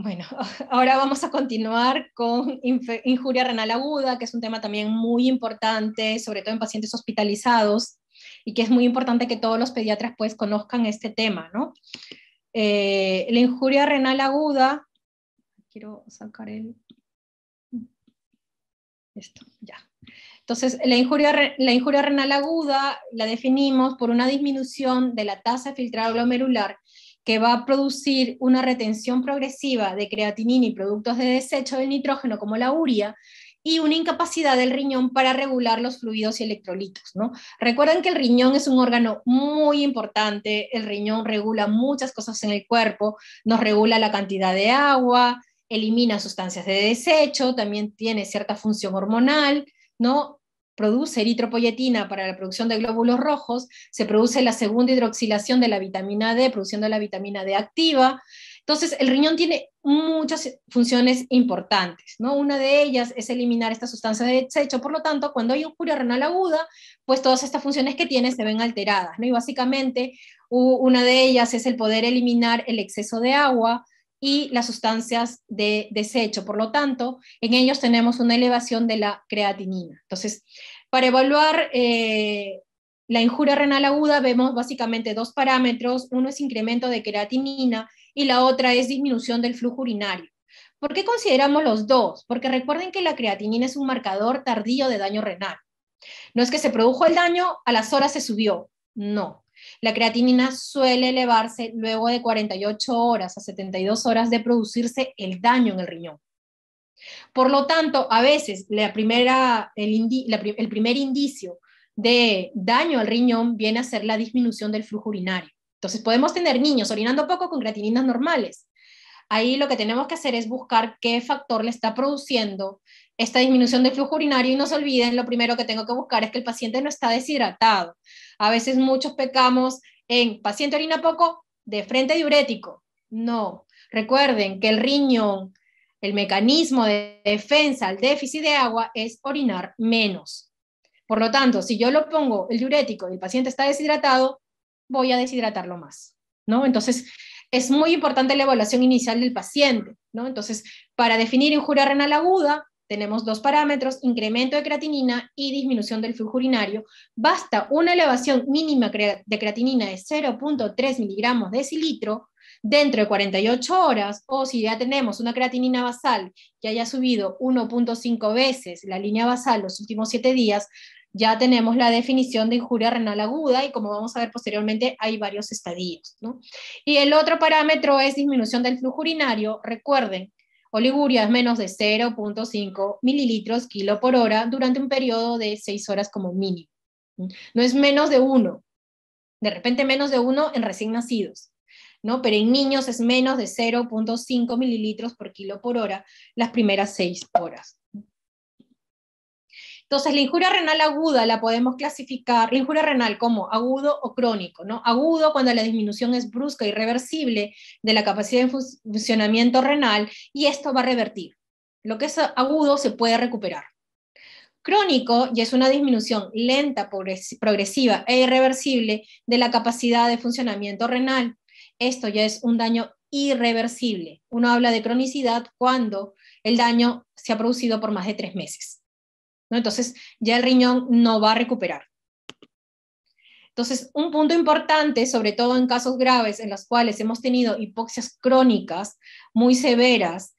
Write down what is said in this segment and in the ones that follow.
Bueno, ahora vamos a continuar con injuria renal aguda, que es un tema también muy importante, sobre todo en pacientes hospitalizados, y que es muy importante que todos los pediatras pues conozcan este tema, ¿no? La injuria renal aguda, quiero sacar esto, ya. Entonces, la injuria renal aguda la definimos por una disminución de la tasa de filtrado glomerular que va a producir una retención progresiva de creatinina y productos de desecho del nitrógeno como la urea, y una incapacidad del riñón para regular los fluidos y electrolitos, ¿no? Recuerden que el riñón es un órgano muy importante, el riñón regula muchas cosas en el cuerpo, nos regula la cantidad de agua, elimina sustancias de desecho, también tiene cierta función hormonal, ¿no? Produce eritropoyetina para la producción de glóbulos rojos, se produce la segunda hidroxilación de la vitamina D, produciendo la vitamina D activa. Entonces, el riñón tiene muchas funciones importantes, ¿no? Una de ellas es eliminar esta sustancia de desecho, por lo tanto, cuando hay injuria renal aguda, pues todas estas funciones que tiene se ven alteradas, ¿no? Y básicamente, una de ellas es el poder eliminar el exceso de agua y las sustancias de desecho. Por lo tanto, en ellos tenemos una elevación de la creatinina. Entonces, para evaluar la injuria renal aguda vemos básicamente dos parámetros. Uno es incremento de creatinina y la otra es disminución del flujo urinario. ¿Por qué consideramos los dos? Porque recuerden que la creatinina es un marcador tardío de daño renal. No es que se produjo el daño, a las horas se subió. No. La creatinina suele elevarse luego de 48 horas a 72 horas de producirse el daño en el riñón. Por lo tanto, a veces el primer indicio de daño al riñón viene a ser la disminución del flujo urinario. Entonces podemos tener niños orinando poco con creatininas normales. Ahí lo que tenemos que hacer es buscar qué factor le está produciendo esta disminución del flujo urinario, y no se olviden, lo primero que tengo que buscar es que el paciente no está deshidratado. A veces muchos pecamos en paciente orina poco, de frente diurético. No, recuerden que el riñón, el mecanismo de defensa al déficit de agua es orinar menos. Por lo tanto, si yo lo pongo el diurético y el paciente está deshidratado, voy a deshidratarlo más, ¿no? Entonces, es muy importante la evaluación inicial del paciente, ¿no? Entonces, para definir injuria renal aguda, tenemos dos parámetros: incremento de creatinina y disminución del flujo urinario. Basta una elevación mínima de creatinina de 0.3 miligramos decilitro dentro de 48 horas, o si ya tenemos una creatinina basal que haya subido 1.5 veces la línea basal los últimos 7 días, ya tenemos la definición de injuria renal aguda, y como vamos a ver posteriormente, hay varios estadios, ¿no? Y el otro parámetro es disminución del flujo urinario. Recuerden, oliguria es menos de 0.5 mililitros kilo por hora durante un periodo de 6 horas como mínimo. No es menos de 1, de repente menos de 1 en recién nacidos, ¿no? Pero en niños es menos de 0.5 mililitros por kilo por hora las primeras 6 horas. Entonces, la injuria renal aguda la podemos clasificar, la injuria renal, como agudo o crónico, ¿no? Agudo cuando la disminución es brusca y irreversible de la capacidad de funcionamiento renal, y esto va a revertir. Lo que es agudo se puede recuperar. Crónico ya es una disminución lenta, progresiva e irreversible de la capacidad de funcionamiento renal. Esto ya es un daño irreversible. Uno habla de cronicidad cuando el daño se ha producido por más de 3 meses, ¿no? Entonces, ya el riñón no va a recuperar. Entonces, un punto importante, sobre todo en casos graves en los cuales hemos tenido hipoxias crónicas muy severas,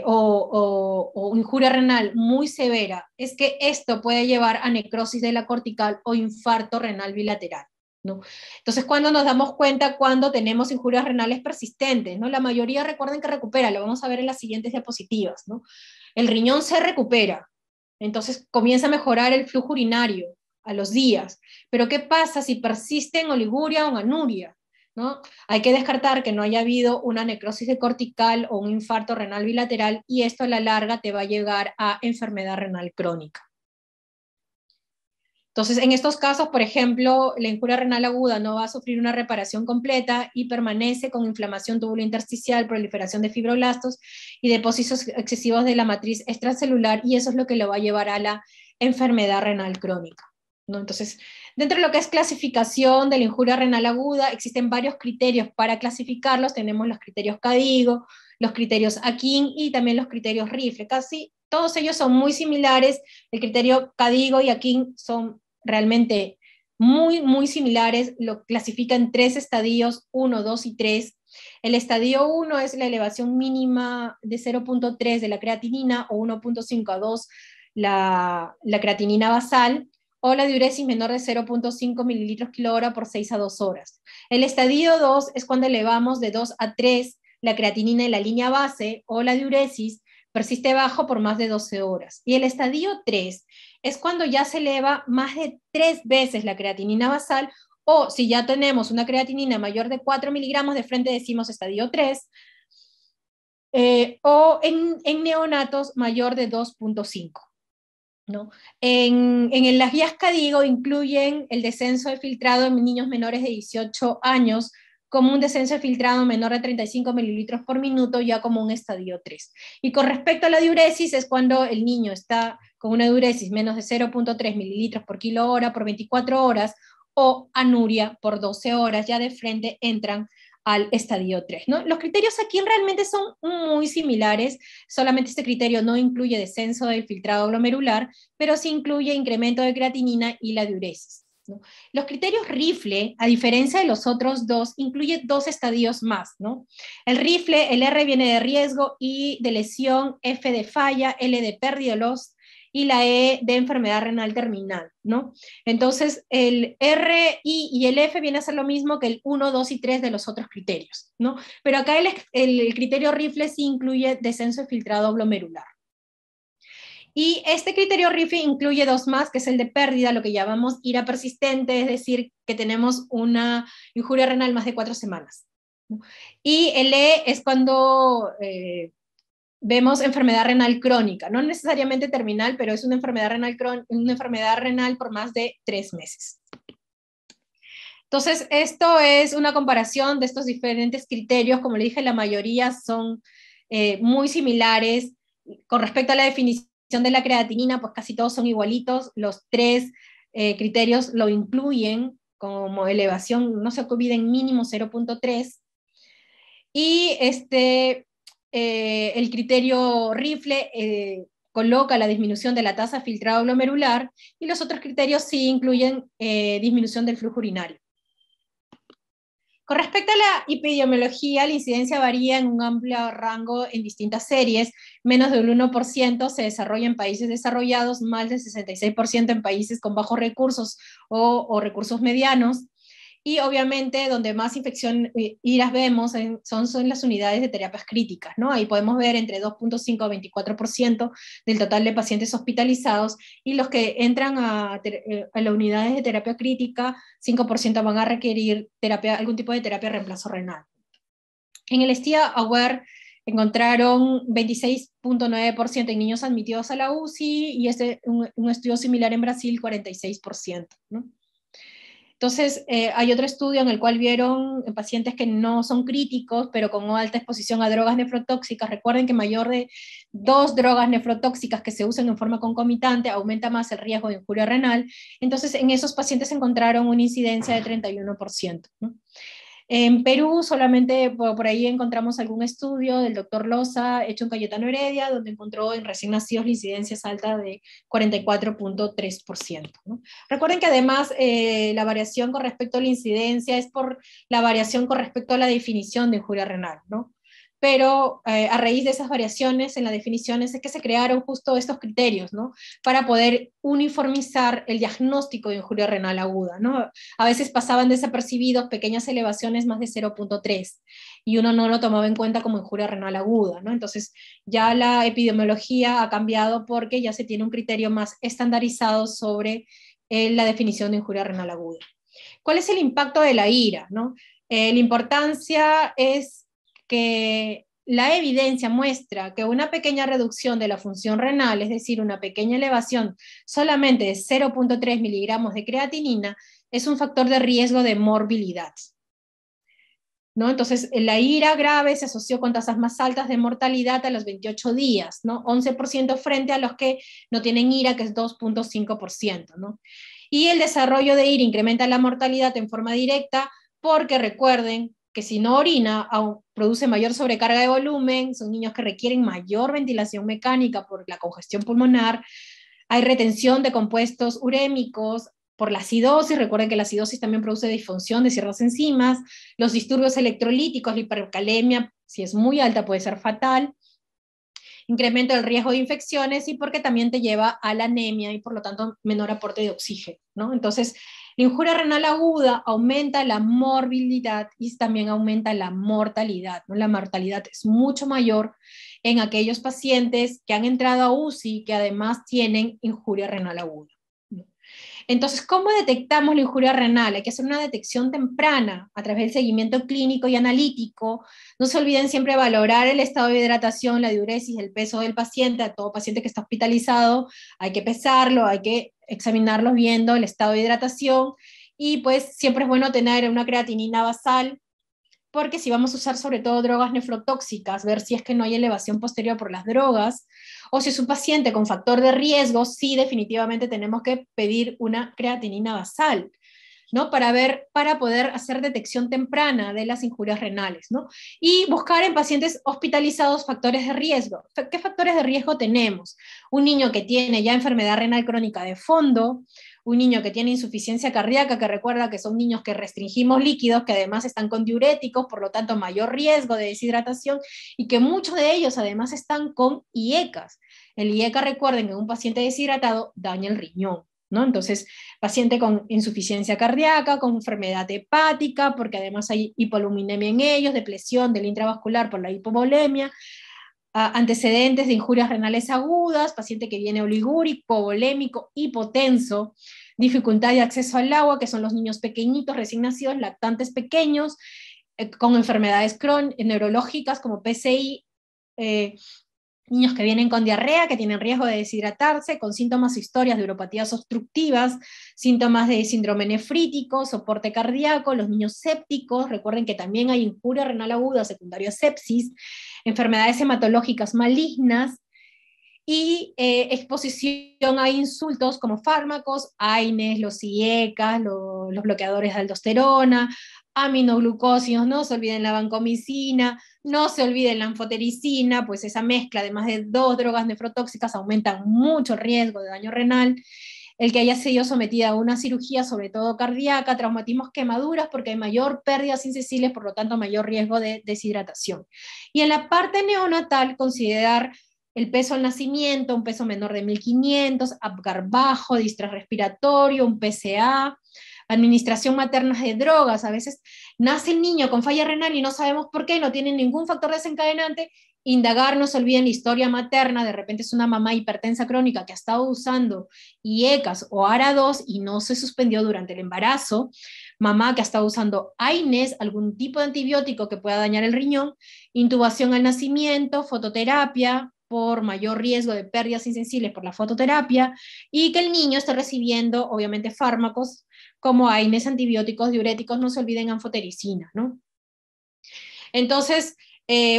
o injuria renal muy severa, es que esto puede llevar a necrosis de la cortical o infarto renal bilateral, ¿no? Entonces, ¿cuándo nos damos cuenta? Cuando tenemos injurias renales persistentes, ¿no? La mayoría, recuerden que recupera, lo vamos a ver en las siguientes diapositivas, ¿no? El riñón se recupera, entonces comienza a mejorar el flujo urinario a los días. Pero ¿qué pasa si persiste en oliguria o en anuria, ¿no? Hay que descartar que no haya habido una necrosis de cortical o un infarto renal bilateral, y esto a la larga te va a llegar a enfermedad renal crónica. Entonces, en estos casos, por ejemplo, la injuria renal aguda no va a sufrir una reparación completa y permanece con inflamación tubulointersticial, proliferación de fibroblastos y depósitos excesivos de la matriz extracelular, y eso es lo que lo va a llevar a la enfermedad renal crónica, ¿no? Entonces, dentro de lo que es clasificación de la injuria renal aguda, existen varios criterios para clasificarlos. Tenemos los criterios CADIGO, los criterios Akin y también los criterios Rifle. Casi todos ellos son muy similares. El criterio Cadigo y Akin son realmente muy, muy similares. Lo clasifica en 3 estadios, 1, 2 y 3. El estadio 1 es la elevación mínima de 0.3 de la creatinina, o 1.5 a 2 la creatinina basal, o la diuresis menor de 0.5 mililitros kilo-hora por 6 a 2 horas. El estadio 2 es cuando elevamos de 2 a 3 la creatinina en la línea base, o la diuresis persiste bajo por más de 12 horas. Y el estadio 3 es cuando ya se eleva más de 3 veces la creatinina basal, o si ya tenemos una creatinina mayor de 4 miligramos, de frente decimos estadio 3, o en neonatos mayor de 2.5. ¿no? En las guías Cadigo incluyen el descenso de filtrado en niños menores de 18 años como un descenso de filtrado menor de 35 mililitros por minuto, ya como un estadio 3. Y con respecto a la diuresis, es cuando el niño está con una diuresis menos de 0.3 mililitros por kilo-hora por 24 horas, o anuria por 12 horas, ya de frente entran al estadio 3. ¿no? Los criterios aquí realmente son muy similares, solamente este criterio no incluye descenso del filtrado glomerular, pero sí incluye incremento de creatinina y la diuresis. ¿no? Los criterios Rifle, a diferencia de los otros dos, incluye 2 estadios más. ¿no? El Rifle, el R viene de riesgo, I de lesión, F de falla, L de pérdida de los, y la E de enfermedad renal terminal, ¿no? Entonces, el R, I y el F viene a ser lo mismo que el 1, 2 y 3 de los otros criterios, ¿no? Pero acá el criterio Rifle sí incluye descenso de filtrado glomerular. Y este criterio Rifle incluye 2 más, que es el de pérdida, lo que llamamos ira persistente, es decir, que tenemos una injuria renal más de 4 semanas. ¿no? Y el E es cuando vemos enfermedad renal crónica, no necesariamente terminal, pero es una enfermedad renal por más de 3 meses. Entonces, esto es una comparación de estos diferentes criterios. Como le dije, la mayoría son muy similares. Con respecto a la definición de la creatinina, pues casi todos son igualitos. Los 3 criterios lo incluyen como elevación, no se olviden, mínimo 0.3. Y el criterio Rifle coloca la disminución de la tasa de filtrado glomerular, y los otros criterios sí incluyen disminución del flujo urinario. Con respecto a la epidemiología, la incidencia varía en un amplio rango en distintas series. Menos del 1% se desarrolla en países desarrollados, más del 66% en países con bajos recursos o recursos medianos. Y obviamente donde más infección IRAS vemos son las unidades de terapias críticas, ¿no? Ahí podemos ver entre 2.5 a 24% del total de pacientes hospitalizados, y los que entran a las unidades de terapia crítica, 5% van a requerir algún tipo de terapia de reemplazo renal. En el STIA-AWARE encontraron 26.9% en niños admitidos a la UCI, y un estudio similar en Brasil, 46%, ¿no? Entonces, hay otro estudio en el cual vieron pacientes que no son críticos, pero con alta exposición a drogas nefrotóxicas. Recuerden que mayor de 2 drogas nefrotóxicas que se usan en forma concomitante aumenta más el riesgo de injuria renal. Entonces, en esos pacientes encontraron una incidencia de 31%. ¿no? En Perú solamente por ahí encontramos algún estudio del doctor Loza hecho en Cayetano Heredia, donde encontró en recién nacidos la incidencia alta de 44.3%. ¿no? Recuerden que además la variación con respecto a la incidencia es por la variación con respecto a la definición de injuria renal, ¿no? Pero a raíz de esas variaciones en las definiciones es que se crearon justo estos criterios, ¿no? Para poder uniformizar el diagnóstico de injuria renal aguda, ¿no? A veces pasaban desapercibidos pequeñas elevaciones más de 0.3 y uno no lo tomaba en cuenta como injuria renal aguda, ¿no? Entonces ya la epidemiología ha cambiado porque ya se tiene un criterio más estandarizado sobre la definición de injuria renal aguda. ¿Cuál es el impacto de la ira, ¿no? La importancia es que la evidencia muestra que una pequeña reducción de la función renal, es decir, una pequeña elevación solamente de 0.3 miligramos de creatinina, es un factor de riesgo de morbilidad. ¿no? Entonces, la ira grave se asoció con tasas más altas de mortalidad a los 28 días, ¿no? 11% frente a los que no tienen ira, que es 2.5%. ¿no? Y el desarrollo de ira incrementa la mortalidad en forma directa porque recuerden que si no orina, produce mayor sobrecarga de volumen, son niños que requieren mayor ventilación mecánica por la congestión pulmonar, hay retención de compuestos urémicos por la acidosis, recuerden que la acidosis también produce disfunción de ciertas enzimas, los disturbios electrolíticos, la hipercalemia, si es muy alta puede ser fatal, incremento del riesgo de infecciones y porque también te lleva a la anemia y por lo tanto menor aporte de oxígeno, ¿no? Entonces, la injuria renal aguda aumenta la morbilidad y también aumenta la mortalidad, ¿no? La mortalidad es mucho mayor en aquellos pacientes que han entrado a UCI que además tienen injuria renal aguda. Entonces, ¿cómo detectamos la injuria renal? Hay que hacer una detección temprana a través del seguimiento clínico y analítico. No se olviden siempre valorar el estado de hidratación, la diuresis, el peso del paciente. A todo paciente que está hospitalizado hay que pesarlo, hay que examinarlos viendo el estado de hidratación. Y pues siempre es bueno tener una creatinina basal, porque si vamos a usar sobre todo drogas nefrotóxicas, ver si es que no hay elevación posterior por las drogas, o si es un paciente con factor de riesgo, sí definitivamente tenemos que pedir una creatinina basal, ¿no? Para poder hacer detección temprana de las injurias renales, ¿no? Y buscar en pacientes hospitalizados factores de riesgo. ¿Qué factores de riesgo tenemos? Un niño que tiene ya enfermedad renal crónica de fondo, un niño que tiene insuficiencia cardíaca, que recuerda que son niños que restringimos líquidos, que además están con diuréticos, por lo tanto mayor riesgo de deshidratación, y que muchos de ellos además están con IECAS. El IECA, recuerden que un paciente deshidratado daña el riñón, ¿no? Entonces, paciente con insuficiencia cardíaca, con enfermedad hepática, porque además hay hipoluminemia en ellos, depresión del intravascular por la hipovolemia, antecedentes de injurias renales agudas, paciente que viene oligúrico, volémico, hipotenso, dificultad de acceso al agua, que son los niños pequeñitos, recién nacidos, lactantes pequeños, con enfermedades neurológicas como PCI, niños que vienen con diarrea, que tienen riesgo de deshidratarse, con síntomas e historias de uropatías obstructivas, síntomas de síndrome nefrítico, soporte cardíaco, los niños sépticos, recuerden que también hay injuria renal aguda secundaria a sepsis, enfermedades hematológicas malignas, y exposición a insultos como fármacos, AINES, los IECAS, los bloqueadores de aldosterona, aminoglucósidos, no se olviden la vancomicina, no se olviden la anfotericina, pues esa mezcla de más de 2 drogas nefrotóxicas aumenta mucho el riesgo de daño renal. El que haya sido sometida a una cirugía, sobre todo cardíaca, traumatismos, quemaduras, porque hay mayor pérdidas insensibles, por lo tanto mayor riesgo de deshidratación. Y en la parte neonatal, considerar el peso al nacimiento, un peso menor de 1500, Apgar bajo, distrés respiratorio, un PCA, administración materna de drogas. A veces nace el niño con falla renal y no sabemos por qué, no tiene ningún factor desencadenante. Indagar, no se olviden la historia materna, de repente es una mamá hipertensa crónica que ha estado usando IECAS o ARA2 y no se suspendió durante el embarazo, mamá que ha estado usando AINES, algún tipo de antibiótico que pueda dañar el riñón, intubación al nacimiento, fototerapia, por mayor riesgo de pérdidas insensibles por la fototerapia, y que el niño esté recibiendo, obviamente, fármacos como AINES, antibióticos, diuréticos, no se olviden anfotericina, ¿no? Entonces,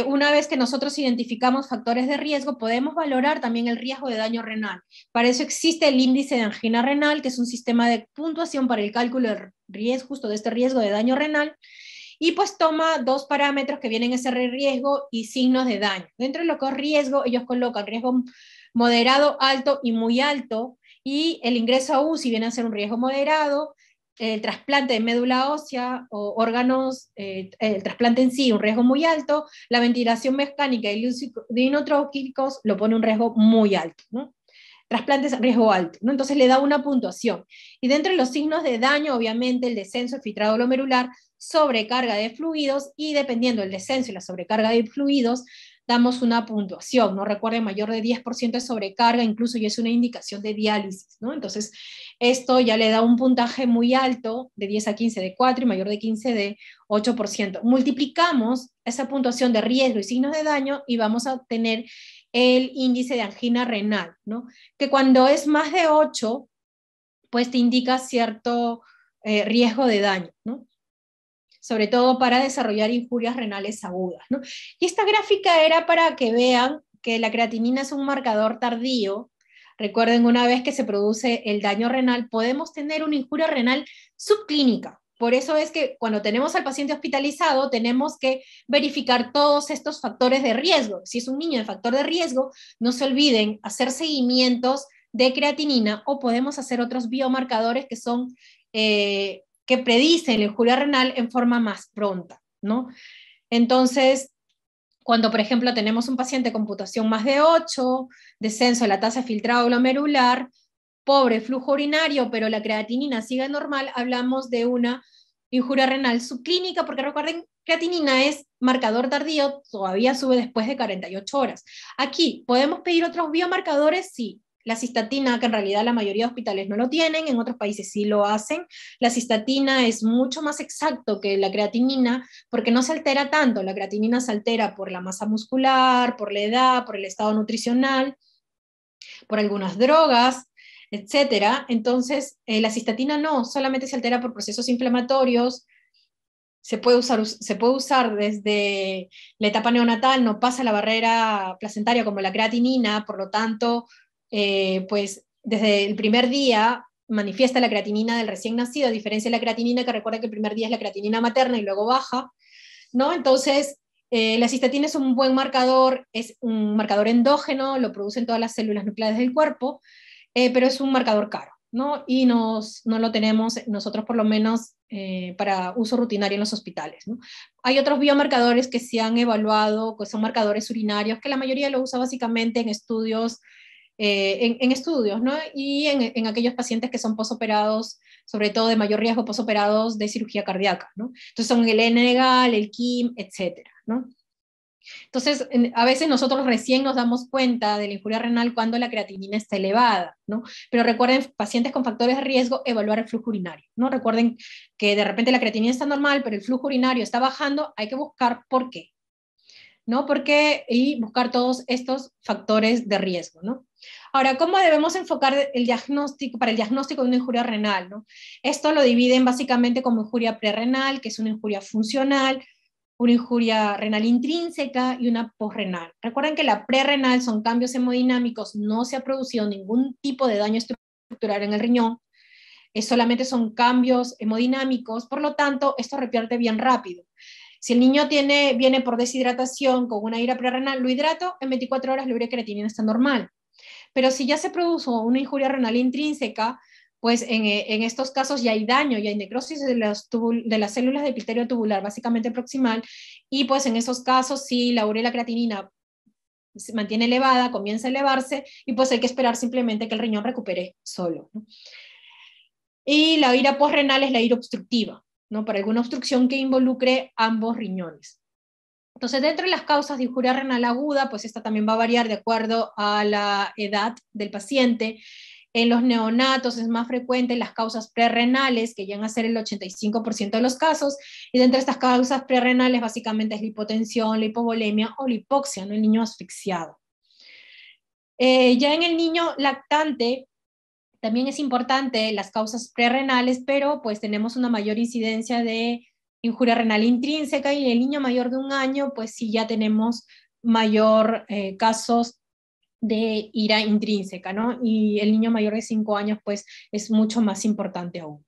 una vez que nosotros identificamos factores de riesgo, podemos valorar también el riesgo de daño renal. Para eso existe el índice de angina renal, que es un sistema de puntuación para el cálculo del riesgo, justo de este riesgo de daño renal, y pues toma 2 parámetros que vienen a ser riesgo y signos de daño. Dentro de lo que es riesgo, ellos colocan riesgo moderado, alto y muy alto, y el ingreso a UCI viene a ser un riesgo moderado, el trasplante de médula ósea o órganos, el trasplante en sí, un riesgo muy alto, la ventilación mecánica y linotróquicos lo pone un riesgo muy alto, ¿no? Trasplantes riesgo alto, ¿no? Entonces le da una puntuación. Y dentro de los signos de daño, obviamente, el descenso del filtrado glomerular, sobrecarga de fluidos, y dependiendo del descenso y la sobrecarga de fluidos, damos una puntuación, ¿no? Recuerden, mayor de 10% de sobrecarga, incluso ya es una indicación de diálisis, ¿no? Entonces, esto ya le da un puntaje muy alto, de 10 a 15 de 4 y mayor de 15 de 8%. Multiplicamos esa puntuación de riesgo y signos de daño y vamos a obtener el índice de angina renal, ¿no? Que cuando es más de 8, pues te indica cierto riesgo de daño, ¿no? Sobre todo para desarrollar injurias renales agudas, ¿no? Y esta gráfica era para que vean que la creatinina es un marcador tardío. Recuerden, una vez que se produce el daño renal, podemos tener una injuria renal subclínica, Por eso es que cuando tenemos al paciente hospitalizado, tenemos que verificar todos estos factores de riesgo. Si es un niño de factor de riesgo, no se olviden hacer seguimientos de creatinina, o podemos hacer otros biomarcadores que son, que predicen la injuria renal en forma más pronta, ¿no? Entonces, cuando, por ejemplo, tenemos un paciente con puntuación más de 8, descenso de la tasa de filtrado glomerular, pobre flujo urinario, pero la creatinina sigue normal, hablamos de una injuria renal subclínica, porque recuerden, creatinina es marcador tardío, todavía sube después de 48 horas. Aquí, ¿podemos pedir otros biomarcadores? Sí. La cistatina, que en realidad la mayoría de hospitales no lo tienen, en otros países sí lo hacen. La cistatina es mucho más exacto que la creatinina, porque no se altera tanto. La creatinina se altera por la masa muscular, por la edad, por el estado nutricional, por algunas drogas, etcétera. Entonces, la cistatina no, solamente se altera por procesos inflamatorios. Se puede usar desde la etapa neonatal, no pasa la barrera placentaria como la creatinina, por lo tanto, pues desde el primer día manifiesta la creatinina del recién nacido, a diferencia de la creatinina, que recuerda que el primer día es la creatinina materna y luego baja, ¿no? Entonces, la cistatina es un buen marcador, es un marcador endógeno, lo producen todas las células nucleares del cuerpo, pero es un marcador caro, ¿no? Y no lo tenemos nosotros, por lo menos, para uso rutinario en los hospitales, ¿no? Hay otros biomarcadores que se han evaluado, que son marcadores urinarios, que la mayoría lo usa básicamente en estudios, en estudios, ¿no? Y en aquellos pacientes que son posoperados, sobre todo de mayor riesgo, posoperados de cirugía cardíaca, ¿no? Entonces son el N-gal, el KIM, etcétera, ¿no? Entonces, a veces nosotros recién nos damos cuenta de la injuria renal cuando la creatinina está elevada, ¿no? Pero recuerden, pacientes con factores de riesgo, evaluar el flujo urinario, ¿no? Recuerden que de repente la creatinina está normal, pero el flujo urinario está bajando, hay que buscar por qué, ¿no? Y buscar todos estos factores de riesgo, ¿no? Ahora, ¿cómo debemos enfocar el diagnóstico, para el diagnóstico de una injuria renal, ¿no? Esto lo dividen básicamente como injuria prerrenal, que es una injuria funcional, una injuria renal intrínseca y una posrenal. Recuerden que la prerrenal son cambios hemodinámicos, no se ha producido ningún tipo de daño estructural en el riñón, solamente son cambios hemodinámicos, por lo tanto, esto repierte bien rápido. Si el niño viene por deshidratación con una ira prerrenal, lo hidrato, en 24 horas la urea creatinina está normal. Pero si ya se produjo una injuria renal intrínseca, pues en estos casos ya hay daño, ya hay necrosis de las células de epitelio tubular, básicamente proximal, y pues en esos casos sí la urea y la creatinina se mantiene elevada, comienza a elevarse, y pues hay que esperar simplemente que el riñón recupere solo, ¿no? Y la ira posrenal es la ira obstructiva, ¿no? Para alguna obstrucción que involucre ambos riñones. Entonces, dentro de las causas de injuria renal aguda, pues esta también va a variar de acuerdo a la edad del paciente. En los neonatos es más frecuente las causas prerrenales, que llegan a ser el 85% de los casos, y dentro de estas causas prerrenales básicamente es la hipotensión, la hipovolemia o la hipoxia, ¿no? El niño asfixiado. Ya en el niño lactante, también es importante las causas prerrenales, pero pues tenemos una mayor incidencia de injuria renal intrínseca, y en el niño mayor de 1 año, pues sí ya tenemos mayor casos de ira intrínseca, ¿no? Y el niño mayor de 5 años, pues es mucho más importante aún.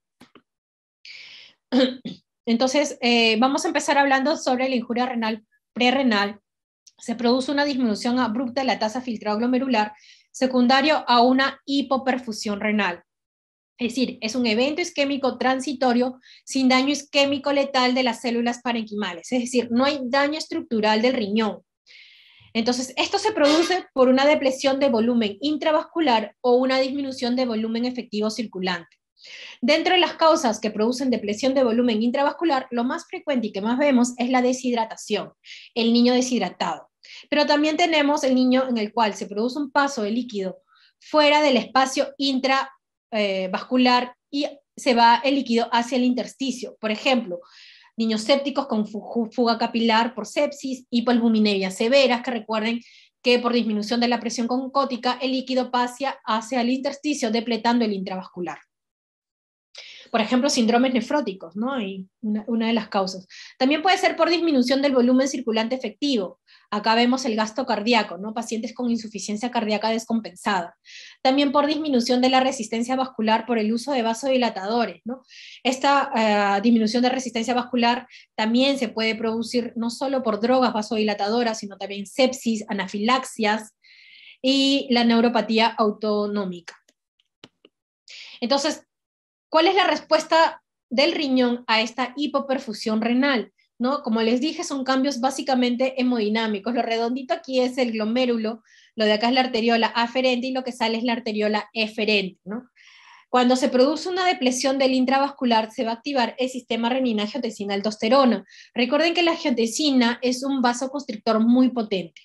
Entonces, vamos a empezar hablando sobre la injuria renal prerrenal. Se produce una disminución abrupta de la tasa de filtrado glomerular secundario a una hipoperfusión renal. Es decir, es un evento isquémico transitorio sin daño isquémico letal de las células parenquimales. Es decir, no hay daño estructural del riñón. Entonces, esto se produce por una depresión de volumen intravascular o una disminución de volumen efectivo circulante. Dentro de las causas que producen depresión de volumen intravascular, lo más frecuente y que más vemos es la deshidratación, el niño deshidratado. Pero también tenemos el niño en el cual se produce un paso de líquido fuera del espacio intravascular y se va el líquido hacia el intersticio. Por ejemplo, niños sépticos con fuga capilar por sepsis, hipoalbuminemia severas, que recuerden que por disminución de la presión concótica el líquido pasa hacia el intersticio, depletando el intravascular. Por ejemplo, síndromes nefróticos, ¿no? Y una de las causas. También puede ser por disminución del volumen circulante efectivo. Acá vemos el gasto cardíaco, ¿no? Pacientes con insuficiencia cardíaca descompensada. También por disminución de la resistencia vascular por el uso de vasodilatadores, ¿no? Esta disminución de resistencia vascular también se puede producir no solo por drogas vasodilatadoras, sino también sepsis, anafilaxias y la neuropatía autonómica. Entonces, ¿cuál es la respuesta del riñón a esta hipoperfusión renal? ¿No? Como les dije, son cambios básicamente hemodinámicos. Lo redondito aquí es el glomérulo, lo de acá es la arteriola aferente y lo que sale es la arteriola eferente, ¿no? Cuando se produce una depresión del intravascular, se va a activar el sistema renina-angiotensina-aldosterona. Recuerden que la angiotensina es un vasoconstrictor muy potente.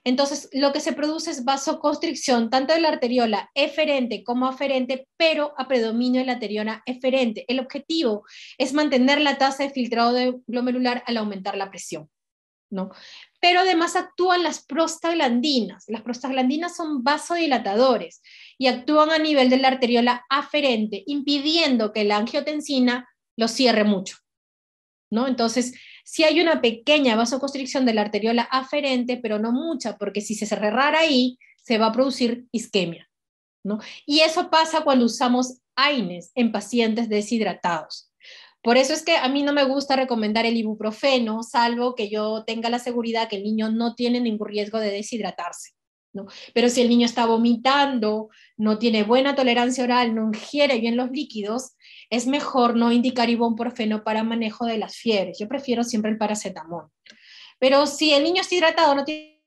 Entonces, lo que se produce es vasoconstricción tanto de la arteriola eferente como aferente, pero a predominio de la arteriola eferente. El objetivo es mantener la tasa de filtrado glomerular al aumentar la presión, ¿no? Pero además actúan las prostaglandinas. Las prostaglandinas son vasodilatadores y actúan a nivel de la arteriola aferente, impidiendo que la angiotensina lo cierre mucho, ¿no? Entonces, si hay una pequeña vasoconstricción de la arteriola aferente, pero no mucha, porque si se cerrara ahí, se va a producir isquemia, ¿no? Y eso pasa cuando usamos AINES en pacientes deshidratados. Por eso es que a mí no me gusta recomendar el ibuprofeno, salvo que yo tenga la seguridad que el niño no tiene ningún riesgo de deshidratarse, ¿no? Pero si el niño está vomitando, no tiene buena tolerancia oral, no ingiere bien los líquidos, es mejor no indicar ibuprofeno para manejo de las fiebres. Yo prefiero siempre el paracetamol. Pero si el niño está hidratado, no tiene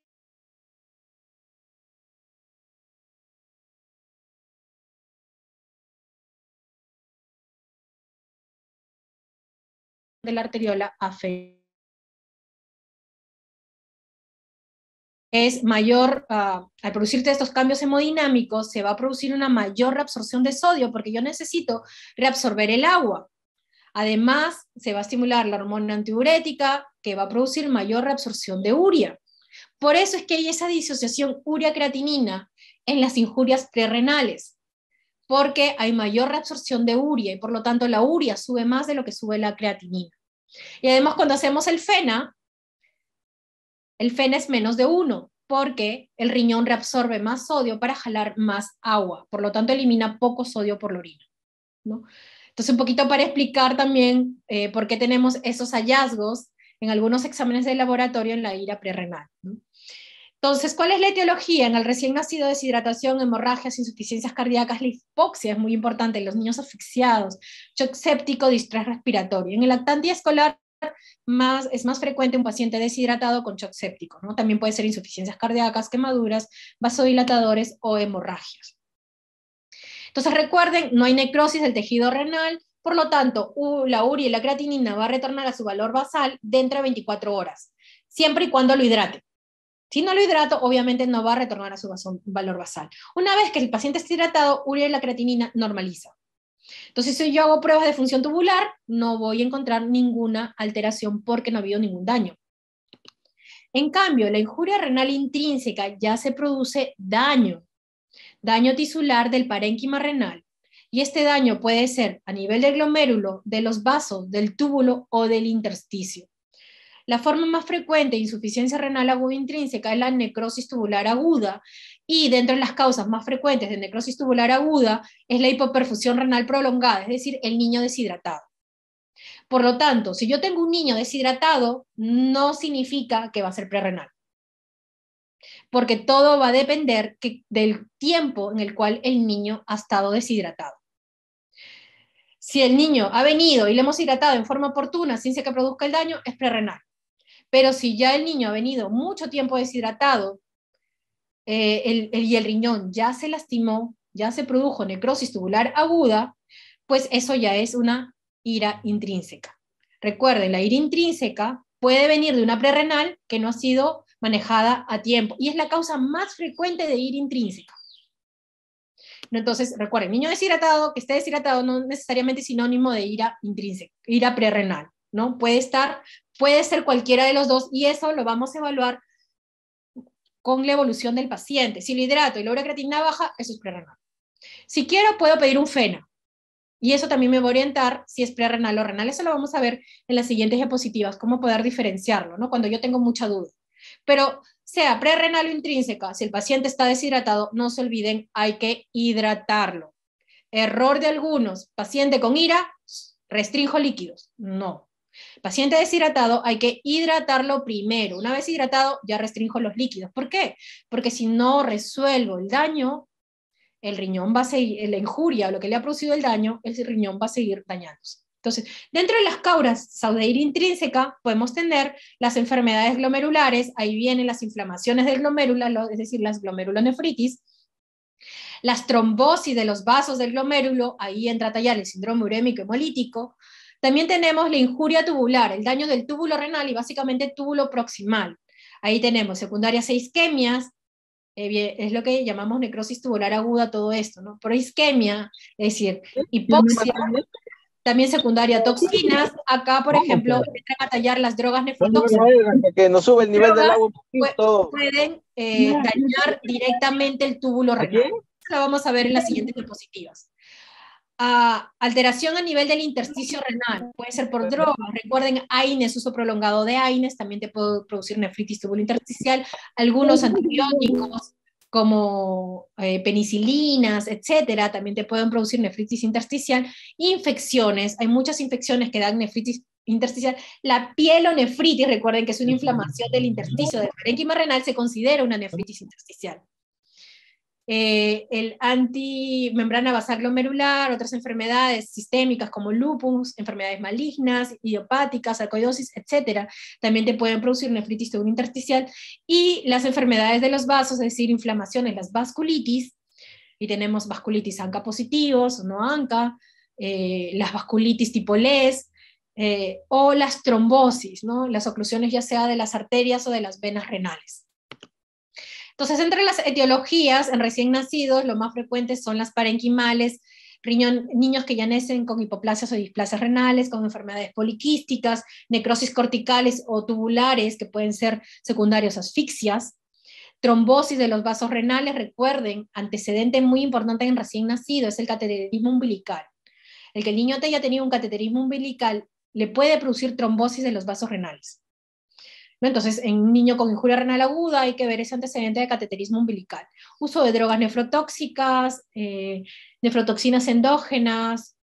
de la arteriola aferente. Es mayor, al producirte estos cambios hemodinámicos, se va a producir una mayor reabsorción de sodio, porque yo necesito reabsorber el agua. Además, se va a estimular la hormona antidiurética, que va a producir mayor reabsorción de urea. Por eso es que hay esa disociación urea-creatinina en las injurias prerrenales, porque hay mayor reabsorción de urea, y por lo tanto la urea sube más de lo que sube la creatinina. Y además, cuando hacemos el FENA es menos de 1, porque el riñón reabsorbe más sodio para jalar más agua, por lo tanto elimina poco sodio por la orina, ¿no? Entonces, un poquito para explicar también por qué tenemos esos hallazgos en algunos exámenes de laboratorio en la ira prerrenal, ¿no? Entonces, ¿cuál es la etiología? En el recién nacido, deshidratación, hemorragias, insuficiencias cardíacas, la hipoxia es muy importante, en los niños asfixiados, shock séptico, distrés respiratorio. En el lactante escolar es más frecuente un paciente deshidratado con shock séptico, ¿no? También puede ser insuficiencias cardíacas, quemaduras, vasodilatadores o hemorragias. Entonces recuerden, no hay necrosis del tejido renal, por lo tanto, la urea y la creatinina va a retornar a su valor basal dentro de 24 horas, siempre y cuando lo hidrate. Si no lo hidrato, obviamente no va a retornar a su valor basal. Una vez que el paciente está hidratado, urea y la creatinina normaliza. Entonces, si yo hago pruebas de función tubular, no voy a encontrar ninguna alteración porque no ha habido ningún daño. En cambio, la injuria renal intrínseca ya se produce daño tisular del parénquima renal. Y este daño puede ser a nivel del glomérulo, de los vasos, del túbulo o del intersticio. La forma más frecuente de insuficiencia renal aguda intrínseca es la necrosis tubular aguda, y dentro de las causas más frecuentes de necrosis tubular aguda es la hipoperfusión renal prolongada, es decir, el niño deshidratado. Por lo tanto, si yo tengo un niño deshidratado, no significa que va a ser prerrenal, porque todo va a depender del tiempo en el cual el niño ha estado deshidratado. Si el niño ha venido y le hemos hidratado en forma oportuna sin que produzca el daño, es prerrenal. Pero si ya el niño ha venido mucho tiempo deshidratado y el riñón ya se lastimó, ya se produjo necrosis tubular aguda, pues eso ya es una ira intrínseca. Recuerden, la ira intrínseca puede venir de una prerrenal que no ha sido manejada a tiempo y es la causa más frecuente de ira intrínseca. Entonces, recuerden, niño deshidratado, que esté deshidratado no necesariamente es sinónimo de ira intrínseca, ira prerrenal, ¿no? Puede ser cualquiera de los dos y eso lo vamos a evaluar con la evolución del paciente. Si lo hidrato y la urea creatinina baja, eso es prerrenal. Si quiero, puedo pedir un FENA. Y eso también me va a orientar si es prerrenal o renal. Eso lo vamos a ver en las siguientes diapositivas, cómo poder diferenciarlo, ¿no? Cuando yo tengo mucha duda. Pero sea prerrenal o intrínseca, si el paciente está deshidratado, no se olviden, hay que hidratarlo. Error de algunos, paciente con ira, restrinjo líquidos. No. Paciente deshidratado, hay que hidratarlo primero. Una vez hidratado, ya restrinjo los líquidos. ¿Por qué? Porque si no resuelvo el daño, el riñón va a seguir, la injuria o lo que le ha producido el daño, el riñón va a seguir dañándose. Entonces, dentro de las cauras Saudeir intrínseca, podemos tener las enfermedades glomerulares, ahí vienen las inflamaciones del glomérulo, es decir, las glomerulonefritis, las trombosis de los vasos del glomérulo, ahí entra a tallar el síndrome urémico hemolítico. También tenemos la injuria tubular, el daño del túbulo renal y básicamente túbulo proximal. Ahí tenemos secundarias e isquemias, es lo que llamamos necrosis tubular aguda, todo esto, ¿no? Por isquemia, es decir, hipoxia, también secundaria toxinas. Acá, por ejemplo, entran a tallar las drogas nefrotóxicas. Que nos sube el nivel del agua un poquito. Pueden dañar directamente el túbulo renal. Lo vamos a ver en las siguientes diapositivas. Alteración a nivel del intersticio renal, puede ser por drogas. Recuerden, AINES, uso prolongado de AINES, también te puede producir nefritis tubulointersticial. Algunos antibióticos, como penicilinas, etcétera, también te pueden producir nefritis intersticial. Infecciones, hay muchas infecciones que dan nefritis intersticial. La pielonefritis, recuerden que es una inflamación del intersticio del parénquima renal, se considera una nefritis intersticial. El antimembrana basal glomerular, otras enfermedades sistémicas como lupus, enfermedades malignas, idiopáticas, sarcoidosis, etcétera, también te pueden producir nefritis tubulointersticial, y las enfermedades de los vasos, es decir, inflamaciones, las vasculitis, y tenemos vasculitis ANCA positivos, no ANCA, las vasculitis tipo LES, o las trombosis, ¿no? Las oclusiones ya sea de las arterias o de las venas renales. Entonces, entre las etiologías en recién nacidos, lo más frecuentes son las parenquimales, niños que ya nacen con hipoplasias o displasias renales, con enfermedades poliquísticas, necrosis corticales o tubulares, que pueden ser secundarios a asfixias, trombosis de los vasos renales. Recuerden, antecedente muy importante en recién nacido es el cateterismo umbilical. El que el niño haya tenido un cateterismo umbilical le puede producir trombosis de los vasos renales. ¿No? Entonces, en un niño con injuria renal aguda hay que ver ese antecedente de cateterismo umbilical. Uso de drogas nefrotóxicas, nefrotoxinas endógenas,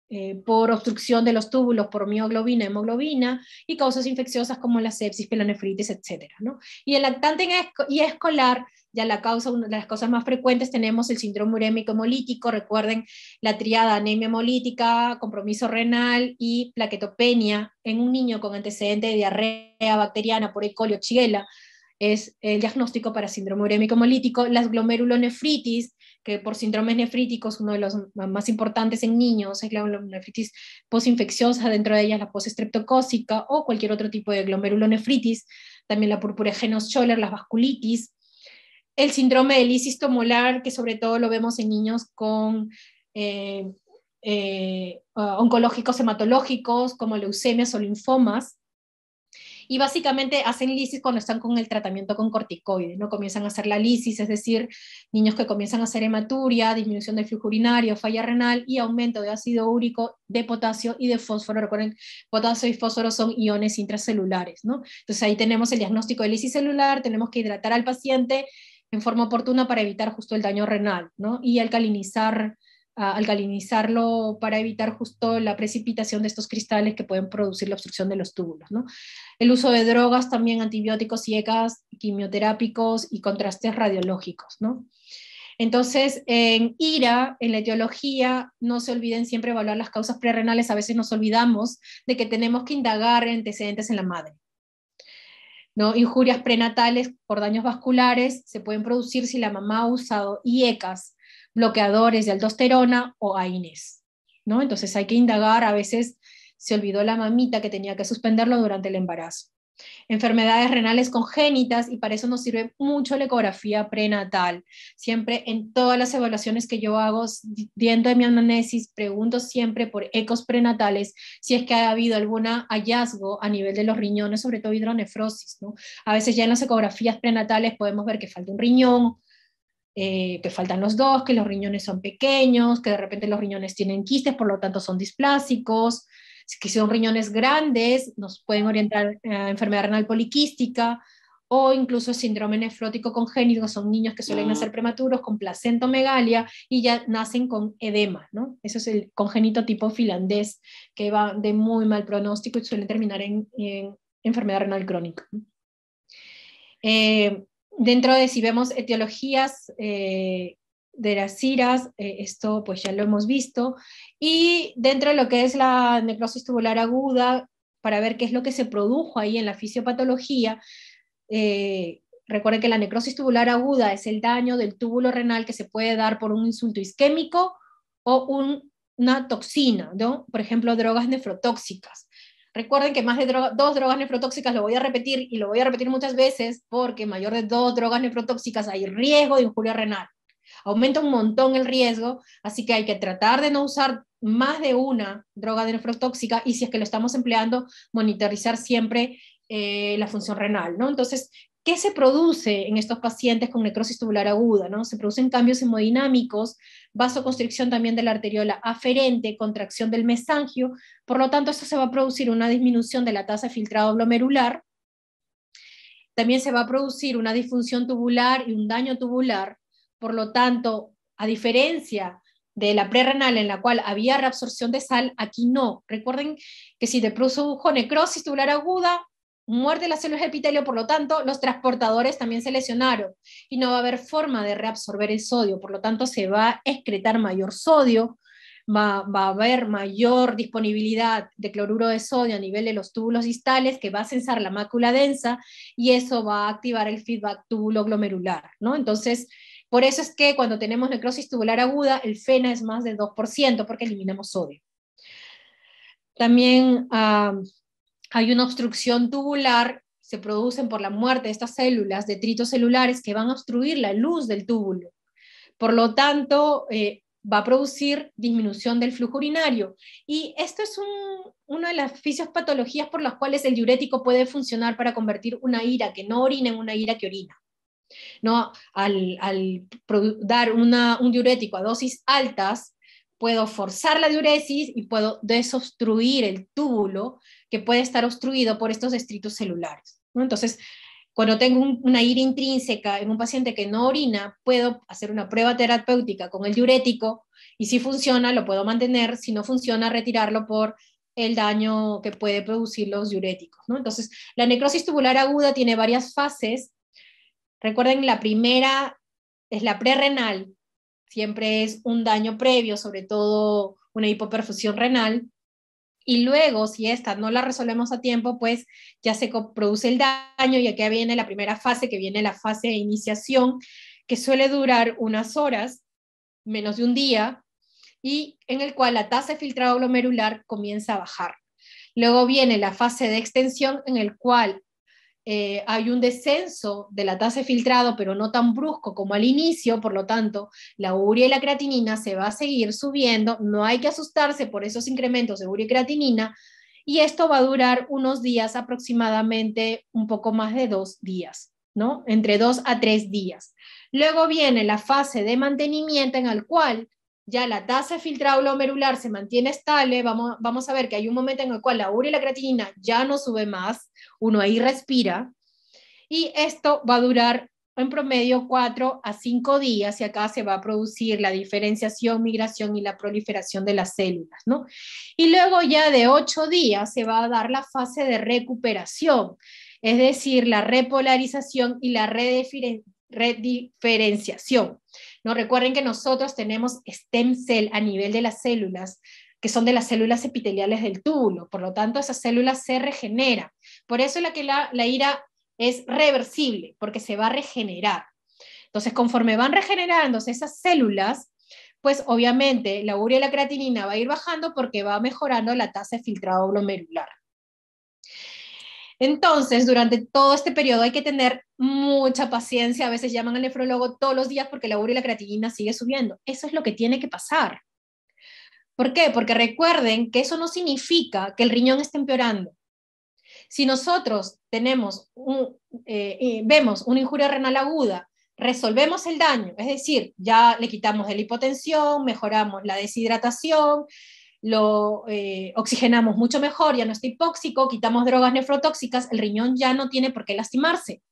por obstrucción de los túbulos por mioglobina, hemoglobina, y causas infecciosas como la sepsis, pielonefritis, etc., ¿no? Y el lactante y escolar, ya la causa, una de las causas más frecuentes, tenemos el síndrome urémico hemolítico. Recuerden la triada anemia hemolítica, compromiso renal y plaquetopenia en un niño con antecedente de diarrea bacteriana por E. coli o Shigella, es el diagnóstico para síndrome urémico hemolítico. Las glomerulonefritis, que por síndromes nefríticos, uno de los más importantes en niños es la glomerulonefritis postinfecciosa, dentro de ellas la postestreptocócica o cualquier otro tipo de glomerulonefritis, también la purpurigeno-Scholler, las vasculitis, el síndrome de lisis tomolar, que sobre todo lo vemos en niños con oncológicos hematológicos, como leucemias o linfomas, y básicamente hacen lisis cuando están con el tratamiento con corticoides, ¿no? Comienzan a hacer la lisis, es decir, niños que comienzan a hacer hematuria, disminución del flujo urinario, falla renal y aumento de ácido úrico, de potasio y de fósforo. Recuerden, potasio y fósforo son iones intracelulares, ¿no? Entonces ahí tenemos el diagnóstico de lisis celular, tenemos que hidratar al paciente en forma oportuna para evitar justo el daño renal, ¿no? Y alcalinizarlo para evitar justo la precipitación de estos cristales que pueden producir la obstrucción de los túbulos, ¿no? El uso de drogas también, antibióticos, IECAS, quimioterápicos y contrastes radiológicos, ¿no? Entonces, en IRA, en la etiología, no se olviden siempre evaluar las causas prerrenales. A veces nos olvidamos de que tenemos que indagar en antecedentes en la madre, ¿no? Injurias prenatales por daños vasculares se pueden producir si la mamá ha usado IECAS, bloqueadores de aldosterona o AINES, ¿no? Entonces hay que indagar, a veces se olvidó la mamita que tenía que suspenderlo durante el embarazo. Enfermedades renales congénitas, y para eso nos sirve mucho la ecografía prenatal. Siempre en todas las evaluaciones que yo hago, dentro de mi anamnesis, pregunto siempre por ecos prenatales, si es que ha habido algún hallazgo a nivel de los riñones, sobre todo hidronefrosis, ¿no? A veces ya en las ecografías prenatales podemos ver que falta un riñón, que faltan los dos, que los riñones son pequeños, que de repente los riñones tienen quistes, por lo tanto son displásicos, que son riñones grandes, nos pueden orientar a enfermedad renal poliquística, o incluso síndrome nefrótico congénito, son niños que suelen nacer prematuros con placentomegalia y ya nacen con edema, ¿no? Eso es el congénito tipo finlandés, que va de muy mal pronóstico y suele terminar en enfermedad renal crónica. Dentro de, si vemos etiologías de las CIRAS, esto pues ya lo hemos visto, y dentro de lo que es la necrosis tubular aguda, para ver qué es lo que se produjo ahí en la fisiopatología, recuerden que la necrosis tubular aguda es el daño del túbulo renal que se puede dar por un insulto isquémico o una toxina, ¿no? Por ejemplo, drogas nefrotóxicas. Recuerden que más de dos drogas nefrotóxicas, lo voy a repetir y lo voy a repetir muchas veces, porque mayor de 2 drogas nefrotóxicas hay riesgo de injuria renal. Aumenta un montón el riesgo, así que hay que tratar de no usar más de una droga nefrotóxica, y si es que lo estamos empleando, monitorizar siempre la función renal, ¿no? Entonces, ¿qué se produce en estos pacientes con necrosis tubular aguda, ¿no? Se producen cambios hemodinámicos, vasoconstricción también de la arteriola aferente, contracción del mesangio, por lo tanto, esto se va a producir una disminución de la tasa de filtrado glomerular, también se va a producir una disfunción tubular y un daño tubular, por lo tanto, a diferencia de la prerrenal en la cual había reabsorción de sal, aquí no. Recuerden que si te produjo necrosis tubular aguda, muerte de las células de epitelio, por lo tanto, los transportadores también se lesionaron y no va a haber forma de reabsorber el sodio, por lo tanto, se va a excretar mayor sodio, va a haber mayor disponibilidad de cloruro de sodio a nivel de los túbulos distales, que va a censar la mácula densa, y eso va a activar el feedback túbulo glomerular, ¿no? Entonces, por eso es que cuando tenemos necrosis tubular aguda, el FeNA es más del 2%, porque eliminamos sodio. También hay una obstrucción tubular, se producen por la muerte de estas células, detritos celulares, que van a obstruir la luz del túbulo. Por lo tanto, va a producir disminución del flujo urinario. Y esto es una de las fisiopatologías por las cuales el diurético puede funcionar para convertir una ira que no orina en una ira que orina, ¿no? Al dar un diurético a dosis altas, puedo forzar la diuresis y puedo desobstruir el túbulo que puede estar obstruido por estos detritos celulares, ¿no? Entonces, cuando tengo una ira intrínseca en un paciente que no orina, puedo hacer una prueba terapéutica con el diurético, y si funciona, lo puedo mantener; si no funciona, retirarlo por el daño que puede producir los diuréticos, ¿no? Entonces, la necrosis tubular aguda tiene varias fases. Recuerden, la primera es la prerrenal, siempre es un daño previo, sobre todo una hipoperfusión renal, y luego, si esta no la resolvemos a tiempo, pues ya se produce el daño, y aquí viene la primera fase, que viene la fase de iniciación, que suele durar unas horas, menos de un día, y en el cual la tasa de filtrado glomerular comienza a bajar. Luego viene la fase de extensión, en el cual hay un descenso de la tasa de filtrado, pero no tan brusco como al inicio, por lo tanto, la urea y la creatinina se va a seguir subiendo, no hay que asustarse por esos incrementos de urea y creatinina, y esto va a durar unos días, aproximadamente un poco más de 2 días, ¿no? Entre 2 a 3 días. Luego viene la fase de mantenimiento, en el cual ya la tasa de filtrado glomerular se mantiene estable. Vamos a ver que hay un momento en el cual la urea y la creatinina ya no sube más, uno ahí respira, y esto va a durar en promedio 4 a 5 días, y acá se va a producir la diferenciación, migración y la proliferación de las células, ¿no? Y luego ya de 8 días se va a dar la fase de recuperación, es decir, la repolarización y la rediferenciación, ¿no? Recuerden que nosotros tenemos stem cell a nivel de las células, que son de las células epiteliales del túbulo, por lo tanto esas células se regeneran. Por eso la ira es reversible, porque se va a regenerar. Entonces, conforme van regenerándose esas células, pues obviamente la urea y la creatinina va a ir bajando, porque va mejorando la tasa de filtrado glomerular. Entonces, durante todo este periodo hay que tener mucha paciencia. A veces llaman al nefrólogo todos los días porque la urea y la creatinina sigue subiendo. Eso es lo que tiene que pasar. ¿Por qué? Porque recuerden que eso no significa que el riñón esté empeorando. Si nosotros vemos una injuria renal aguda resolvemos el daño, es decir, ya le quitamos de la hipotensión, mejoramos la deshidratación, lo oxigenamos mucho mejor, ya no está hipóxico, quitamos drogas nefrotóxicas, el riñón ya no tiene por qué lastimarse.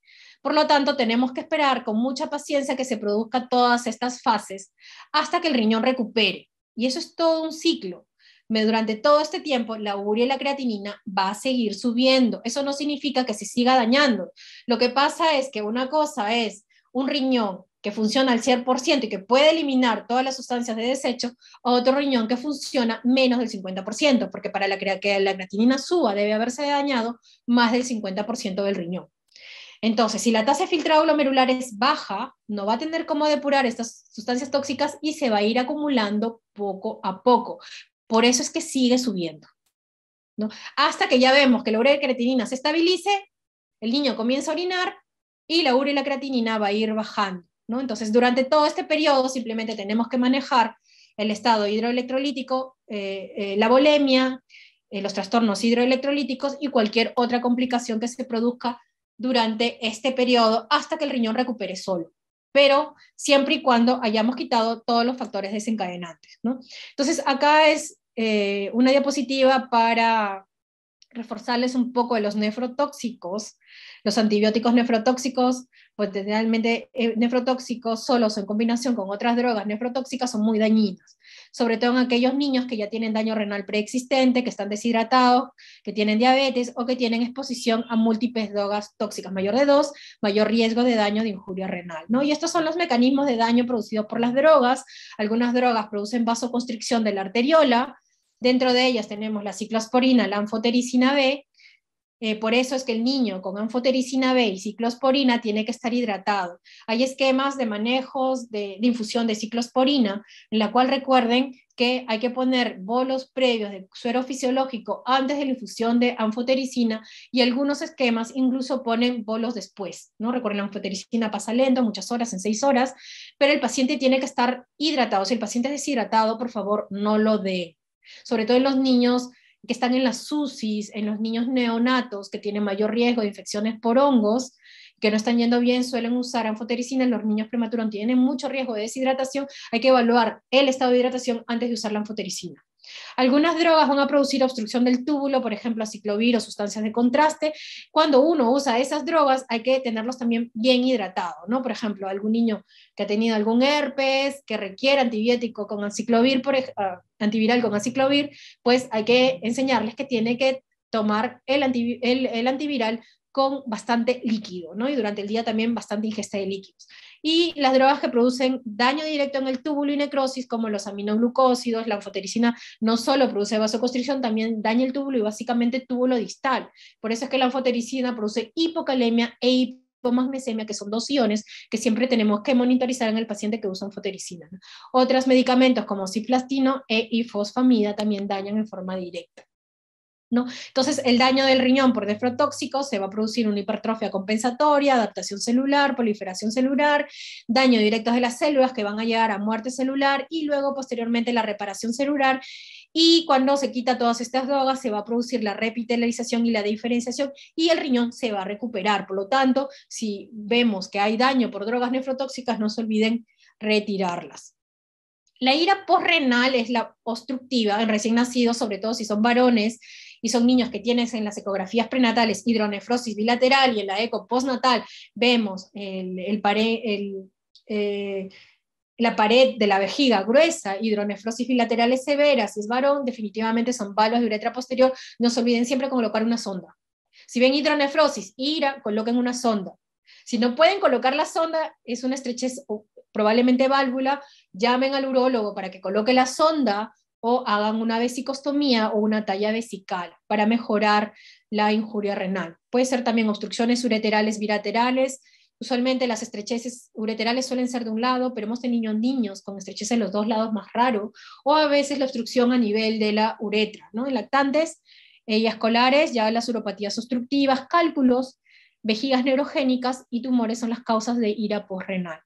Por lo tanto, tenemos que esperar con mucha paciencia que se produzcan todas estas fases hasta que el riñón recupere. Y eso es todo un ciclo. Durante todo este tiempo, la urea y la creatinina va a seguir subiendo. Eso no significa que se siga dañando. Lo que pasa es que una cosa es un riñón que funciona al 100% y que puede eliminar todas las sustancias de desecho, o otro riñón que funciona menos del 50%, porque para que la creatinina suba debe haberse dañado más del 50% del riñón. Entonces, si la tasa de filtrado glomerular es baja, no va a tener cómo depurar estas sustancias tóxicas y se va a ir acumulando poco a poco. Por eso es que sigue subiendo, ¿no? Hasta que ya vemos que la urea y creatinina se estabilice, el niño comienza a orinar y la urea y la creatinina va a ir bajando, ¿no? Entonces, durante todo este periodo simplemente tenemos que manejar el estado hidroelectrolítico, la bulimia, los trastornos hidroelectrolíticos y cualquier otra complicación que se produzca durante este periodo hasta que el riñón recupere solo, pero siempre y cuando hayamos quitado todos los factores desencadenantes, ¿no? Entonces, acá es una diapositiva para reforzarles un poco de los nefrotóxicos. Los antibióticos nefrotóxicos, potencialmente nefrotóxicos, solos o en combinación con otras drogas nefrotóxicas, son muy dañinos, sobre todo en aquellos niños que ya tienen daño renal preexistente, que están deshidratados, que tienen diabetes o que tienen exposición a múltiples drogas tóxicas. Mayor de 2, mayor riesgo de daño de injuria renal, ¿no? Y estos son los mecanismos de daño producidos por las drogas. Algunas drogas producen vasoconstricción de la arteriola. Dentro de ellas tenemos la ciclosporina, la anfotericina B. Por eso es que el niño con anfotericina B y ciclosporina tiene que estar hidratado. Hay esquemas de manejos de infusión de ciclosporina, en la cual recuerden que hay que poner bolos previos de suero fisiológico antes de la infusión de anfotericina, y algunos esquemas incluso ponen bolos después, ¿no? Recuerden, la anfotericina pasa lento, muchas horas, en 6 horas, pero el paciente tiene que estar hidratado. Si el paciente es deshidratado, por favor, no lo dé. Sobre todo en los niños que están en las UCIs, en los niños neonatos que tienen mayor riesgo de infecciones por hongos, que no están yendo bien, suelen usar anfotericina. En los niños prematuros tienen mucho riesgo de deshidratación. Hay que evaluar el estado de hidratación antes de usar la anfotericina. Algunas drogas van a producir obstrucción del túbulo, por ejemplo, aciclovir o sustancias de contraste. Cuando uno usa esas drogas, hay que tenerlos también bien hidratados, ¿no? Por ejemplo, algún niño que ha tenido algún herpes, que requiere antibiótico con aciclovir, antiviral con aciclovir, pues hay que enseñarles que tiene que tomar el antiviral con bastante líquido, ¿no? Y durante el día también bastante ingesta de líquidos. Y las drogas que producen daño directo en el túbulo y necrosis, como los aminoglucósidos, la anfotericina no solo produce vasoconstricción, también daña el túbulo y básicamente túbulo distal. Por eso es que la anfotericina produce hipocalemia e hipomagnesemia, que son 2 iones que siempre tenemos que monitorizar en el paciente que usa anfotericina, ¿no? Otros medicamentos como ciplastino e ifosfamida también dañan en forma directa, ¿no? Entonces, el daño del riñón por nefrotóxico se va a producir una hipertrofia compensatoria, adaptación celular, proliferación celular, daño directo de las células que van a llegar a muerte celular y luego posteriormente la reparación celular. Y cuando se quita todas estas drogas se va a producir la repitelización y la diferenciación y el riñón se va a recuperar. Por lo tanto, si vemos que hay daño por drogas nefrotóxicas, no se olviden retirarlas. La ira posrenal es la obstructiva en recién nacidos, sobre todo si son varones y son niños que tienen en las ecografías prenatales hidronefrosis bilateral, y en la eco postnatal vemos la pared de la vejiga gruesa, hidronefrosis bilaterales severas. Si es varón, definitivamente son valos de uretra posterior. No se olviden siempre colocar una sonda. Si ven hidronefrosis, IRA, coloquen una sonda. Si no pueden colocar la sonda, es una estrechez, probablemente válvula, llamen al urólogo para que coloque la sonda o hagan una vesicostomía o una talla vesical para mejorar la injuria renal. Puede ser también obstrucciones ureterales bilaterales. Usualmente las estrecheces ureterales suelen ser de un lado, pero hemos tenido niños con estrechez en los 2 lados, más raro, o a veces la obstrucción a nivel de la uretra, ¿no? En lactantes y escolares, ya las uropatías obstructivas, cálculos, vejigas neurogénicas y tumores son las causas de ira posrenal.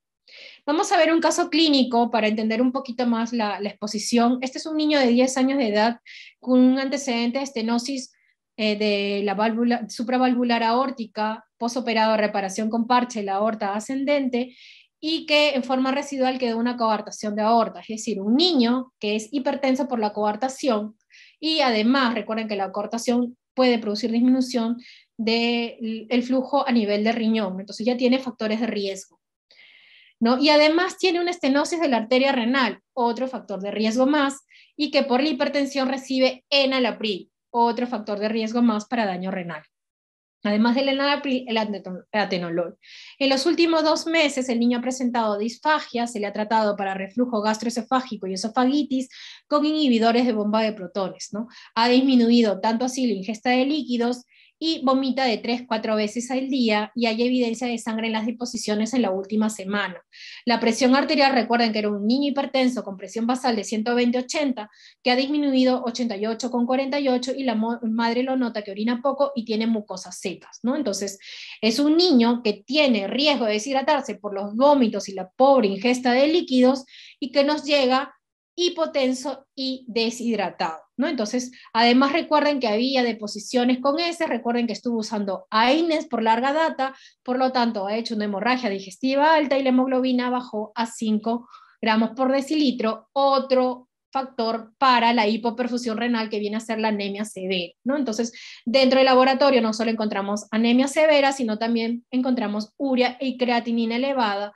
Vamos a ver un caso clínico para entender un poquito más la exposición. Este es un niño de 10 años de edad con un antecedente de estenosis de la válvula supravalvular aórtica, posoperado de reparación con parche, la aorta ascendente, y que en forma residual quedó una coartación de aorta, es decir, un niño que es hipertenso por la coartación, y además recuerden que la coartación puede producir disminución del flujo a nivel de riñón, entonces ya tiene factores de riesgo, ¿no? Y además tiene una estenosis de la arteria renal, otro factor de riesgo más, y que por la hipertensión recibe enalapril, otro factor de riesgo más para daño renal. Además del enalapril, el atenolol. En los últimos 2 meses, el niño ha presentado disfagia, se le ha tratado para reflujo gastroesofágico y esofagitis con inhibidores de bomba de protones, ¿no? Ha disminuido tanto así la ingesta de líquidos y vomita de 3-4 veces al día, y hay evidencia de sangre en las deposiciones en la última semana. La presión arterial, recuerden que era un niño hipertenso con presión basal de 120/80, que ha disminuido 88/48, y la madre lo nota que orina poco y tiene mucosas secas, ¿no? Entonces, es un niño que tiene riesgo de deshidratarse por los vómitos y la pobre ingesta de líquidos, y que nos llega hipotenso y deshidratado, ¿no? Entonces, además recuerden que había deposiciones con S, recuerden que estuvo usando AINES por larga data, por lo tanto ha hecho una hemorragia digestiva alta y la hemoglobina bajó a 5 gramos por decilitro, otro factor para la hipoperfusión renal que viene a ser la anemia severa, ¿no? Entonces, dentro del laboratorio no solo encontramos anemia severa, sino también encontramos urea y creatinina elevada,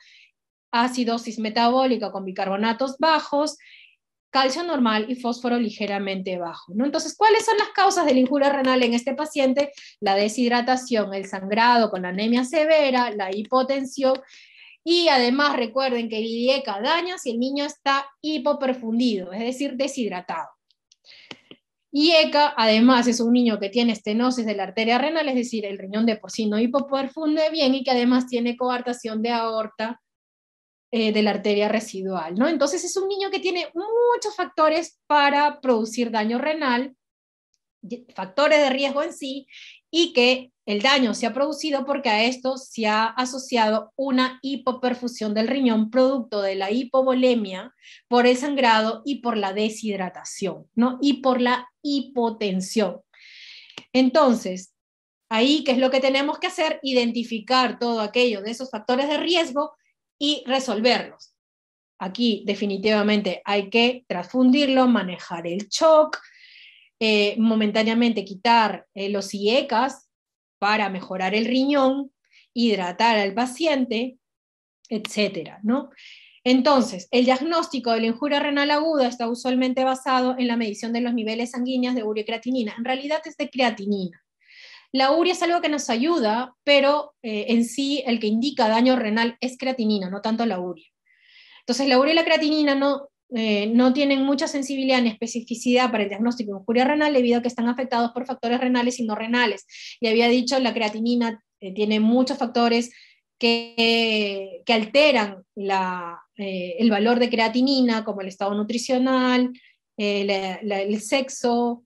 acidosis metabólica con bicarbonatos bajos, calcio normal y fósforo ligeramente bajo, ¿no? Entonces, ¿cuáles son las causas de la injuria renal en este paciente? La deshidratación, el sangrado con la anemia severa, la hipotensión, y además recuerden que el IDIECA daña si el niño está hipoperfundido, es decir, deshidratado. IECA, además, es un niño que tiene estenosis de la arteria renal, es decir, el riñón de por sí no hipoperfunde bien, y que además tiene coartación de aorta de la arteria residual, ¿no? Entonces es un niño que tiene muchos factores para producir daño renal, factores de riesgo en sí, y que el daño se ha producido porque a esto se ha asociado una hipoperfusión del riñón producto de la hipovolemia por el sangrado y por la deshidratación, ¿no? Y por la hipotensión. Entonces, ahí, ¿qué es lo que tenemos que hacer? Identificar todo aquello de esos factores de riesgo y resolverlos. Aquí definitivamente hay que transfundirlo, manejar el shock, momentáneamente quitar los IECAS para mejorar el riñón, hidratar al paciente, etcétera, ¿no? Entonces, el diagnóstico de la injuria renal aguda está usualmente basado en la medición de los niveles sanguíneos de urea y creatinina. En realidad es de creatinina. La urea es algo que nos ayuda, pero en sí el que indica daño renal es creatinina, no tanto la urea. Entonces, la urea y la creatinina no tienen mucha sensibilidad ni especificidad para el diagnóstico de injuria renal, debido a que están afectados por factores renales y no renales. Y había dicho, la creatinina tiene muchos factores que alteran el valor de creatinina, como el estado nutricional, el sexo,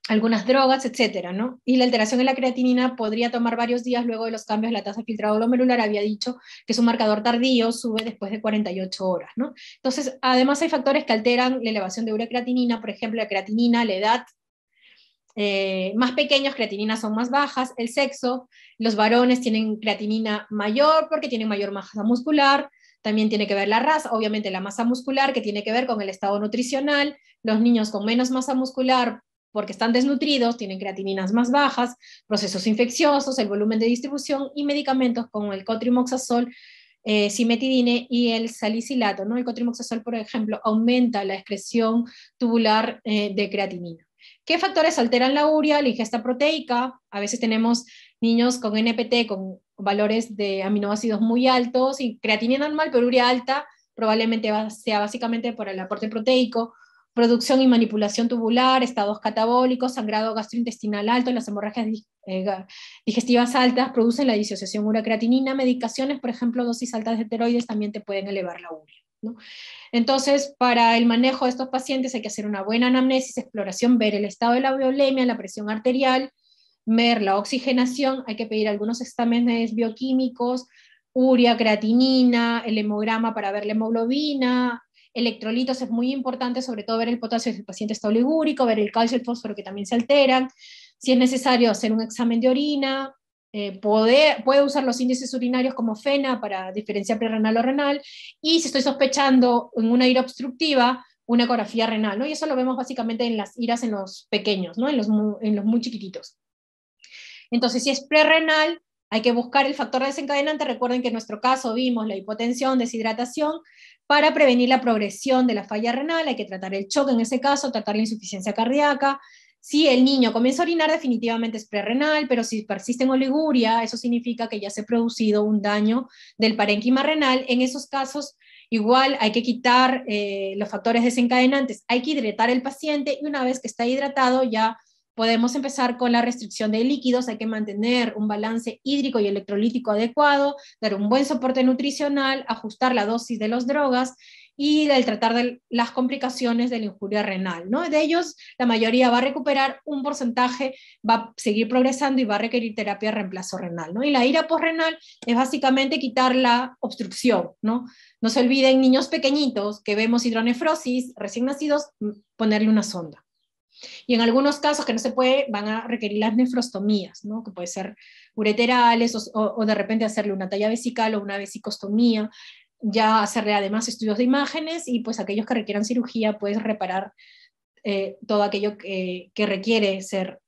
algunas drogas, etcétera, ¿no? Y la alteración en la creatinina podría tomar varios días luego de los cambios de la tasa de filtrado glomerular. Había dicho que es un marcador tardío, sube después de 48 horas, ¿no? Entonces, además hay factores que alteran la elevación de urea creatinina, por ejemplo, la creatinina, la edad, más pequeños, creatinina son más bajas, el sexo, los varones tienen creatinina mayor porque tienen mayor masa muscular, también tiene que ver la raza, obviamente la masa muscular, que tiene que ver con el estado nutricional, los niños con menos masa muscular, porque están desnutridos, tienen creatininas más bajas, procesos infecciosos, el volumen de distribución, y medicamentos como el cotrimoxazol, cimetidine y el salicilato, ¿no? El cotrimoxazol, por ejemplo, aumenta la excreción tubular de creatinina. ¿Qué factores alteran la urea? La ingesta proteica. A veces tenemos niños con NPT con valores de aminoácidos muy altos y creatinina normal, pero urea alta, probablemente sea básicamente por el aporte proteico. Producción y manipulación tubular, estados catabólicos, sangrado gastrointestinal alto, las hemorragias digestivas altas producen la disociación urea-creatinina. Medicaciones, por ejemplo, dosis altas de esteroides también te pueden elevar la urea, ¿no? Entonces, para el manejo de estos pacientes hay que hacer una buena anamnesis, exploración, ver el estado de la biolemia, la presión arterial, ver la oxigenación, hay que pedir algunos exámenes bioquímicos, urea, creatinina, el hemograma para ver la hemoglobina, electrolitos es muy importante, sobre todo ver el potasio si el paciente está oligúrico, ver el calcio y el fósforo que también se alteran, si es necesario hacer un examen de orina, puede usar los índices urinarios como FENA para diferenciar prerenal o renal, y si estoy sospechando en una ira obstructiva, una ecografía renal, ¿no? Y eso lo vemos básicamente en las iras en los pequeños, ¿no? En los muy chiquititos. Entonces, si es prerrenal, hay que buscar el factor desencadenante. Recuerden que en nuestro caso vimos la hipotensión, deshidratación. Para prevenir la progresión de la falla renal hay que tratar el shock en ese caso, tratar la insuficiencia cardíaca. Si el niño comienza a orinar, definitivamente es prerrenal, pero si persiste en oliguria, eso significa que ya se ha producido un daño del parénquima renal. En esos casos, igual hay que quitar los factores desencadenantes, hay que hidratar el paciente, y una vez que está hidratado ya podemos empezar con la restricción de líquidos. Hay que mantener un balance hídrico y electrolítico adecuado, dar un buen soporte nutricional, ajustar la dosis de las drogas y el tratar de las complicaciones de la injuria renal, ¿no? De ellos, la mayoría va a recuperar, un porcentaje va a seguir progresando y va a requerir terapia de reemplazo renal, ¿no? Y la ira posrenal es básicamente quitar la obstrucción, ¿no? No se olviden, niños pequeñitos que vemos hidronefrosis, recién nacidos, ponerle una sonda. Y en algunos casos que no se puede, van a requerir las nefrostomías, ¿no? Que puede ser ureterales o de repente hacerle una talla vesical o una vesicostomía, ya hacerle además estudios de imágenes, y pues aquellos que requieran cirugía, puedes reparar todo aquello que requiere ser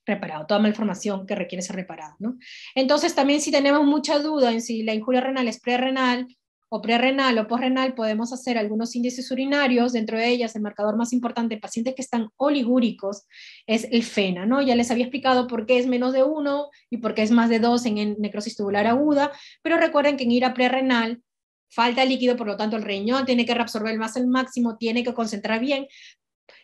reparado, toda malformación que requiere ser reparada, ¿no? Entonces también, si tenemos mucha duda en si la injuria renal es prerrenal o posrenal, podemos hacer algunos índices urinarios. Dentro de ellas, el marcador más importante en pacientes que están oligúricos es el FENA, ¿no? Ya les había explicado por qué es menos de 1 y por qué es más de 2 en necrosis tubular aguda, pero recuerden que en ira prerrenal falta líquido, por lo tanto el riñón tiene que reabsorber más al máximo, tiene que concentrar bien,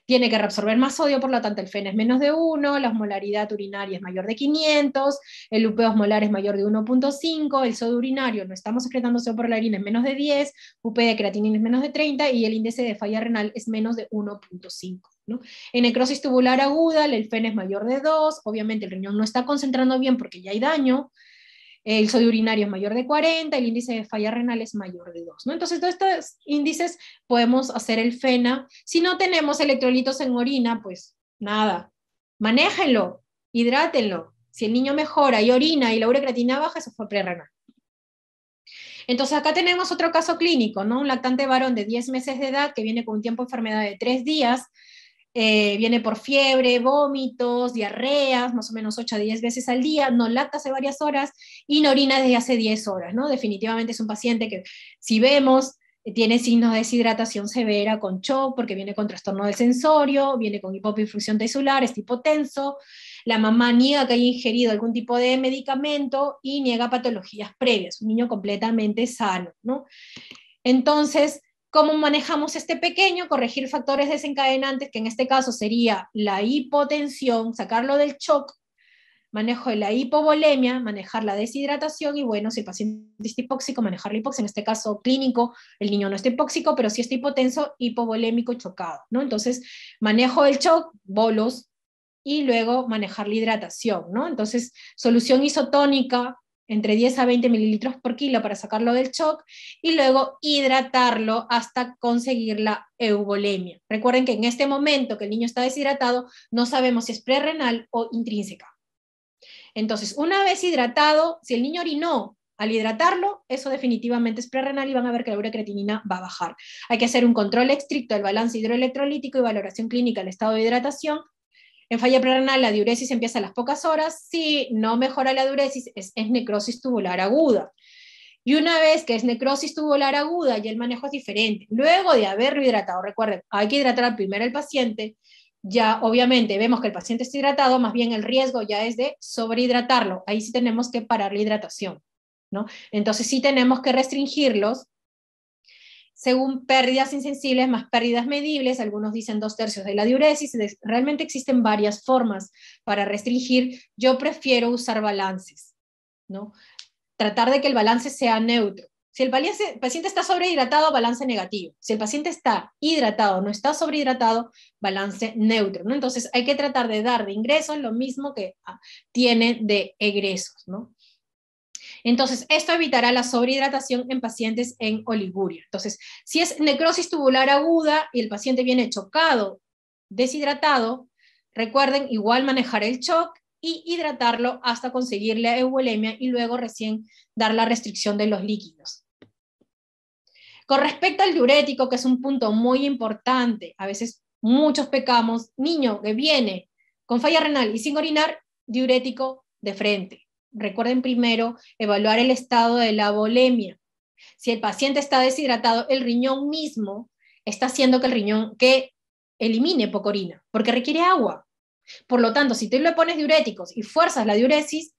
tiene que reabsorber más sodio, por lo tanto el FENA es menos de 1, la osmolaridad urinaria es mayor de 500, el UP osmolar es mayor de 1.5, el sodio urinario, no estamos secretando sodio por la orina, es menos de 10, UP de creatinina es menos de 30, y el índice de falla renal es menos de 1.5. ¿no? En necrosis tubular aguda, el FENA es mayor de 2, obviamente el riñón no está concentrando bien porque ya hay daño, el sodio urinario es mayor de 40, el índice de falla renal es mayor de 2, ¿no? Entonces, todos estos índices podemos hacer el FENA. Si no tenemos electrolitos en orina, pues nada, manéjenlo, hidrátenlo. Si el niño mejora y orina y la urecreatina baja, eso fue prerrenal. Entonces, acá tenemos otro caso clínico, ¿no? Un lactante varón de 10 meses de edad que viene con un tiempo de enfermedad de 3 días, viene por fiebre, vómitos, diarreas, más o menos 8 a 10 veces al día, no lacta hace varias horas y no orina desde hace 10 horas, ¿no? Definitivamente es un paciente que, si vemos, tiene signos de deshidratación severa con shock, porque viene con trastorno del sensorio, viene con hipoperfusión tisular, es hipotenso, la mamá niega que haya ingerido algún tipo de medicamento y niega patologías previas, un niño completamente sano, ¿no? Entonces, ¿cómo manejamos este pequeño? Corregir factores desencadenantes, que en este caso sería la hipotensión, sacarlo del shock, manejo de la hipovolemia, manejar la deshidratación, y bueno, si el paciente está hipóxico, manejar la hipoxia. En este caso clínico, el niño no está hipóxico, pero sí está hipotenso, hipovolémico y chocado, ¿no? Entonces, manejo del shock, bolos, y luego manejar la hidratación, ¿no? Entonces, solución isotónica, entre 10 a 20 mililitros por kilo para sacarlo del shock, y luego hidratarlo hasta conseguir la euvolemia. Recuerden que en este momento que el niño está deshidratado, no sabemos si es prerrenal o intrínseca. Entonces, una vez hidratado, si el niño orinó al hidratarlo, eso definitivamente es prerrenal, y van a ver que la urecreatinina va a bajar. Hay que hacer un control estricto del balance hidroelectrolítico y valoración clínica del estado de hidratación. En falla prerrenal, la diuresis empieza a las pocas horas. Si no mejora la diuresis, es necrosis tubular aguda. Y una vez que es necrosis tubular aguda, ya el manejo es diferente. Luego de haberlo hidratado, recuerden, hay que hidratar primero al paciente. Ya obviamente vemos que el paciente está hidratado, más bien el riesgo ya es de sobrehidratarlo. Ahí sí tenemos que parar la hidratación, ¿no? Entonces sí tenemos que restringirlos según pérdidas insensibles más pérdidas medibles. Algunos dicen 2/3 de la diuresis. Realmente existen varias formas para restringir. Yo prefiero usar balances, ¿no? Tratar de que el balance sea neutro. Si el paciente está sobrehidratado, balance negativo. Si el paciente está hidratado, no está sobrehidratado, balance neutro, ¿no? Entonces hay que tratar de dar de ingresos lo mismo que tiene de egresos, ¿no? Entonces, esto evitará la sobrehidratación en pacientes en oliguria. Entonces, si es necrosis tubular aguda y el paciente viene chocado, deshidratado, recuerden igual manejar el shock y hidratarlo hasta conseguir la euvolemia y luego recién dar la restricción de los líquidos. Con respecto al diurético, que es un punto muy importante, a veces muchos pecamos, niño que viene con falla renal y sin orinar, diurético de frente. Recuerden primero evaluar el estado de la volemia. Si el paciente está deshidratado, el riñón mismo está haciendo que el riñón elimine poca orina, porque requiere agua. Por lo tanto, si tú le pones diuréticos y fuerzas la diuresis,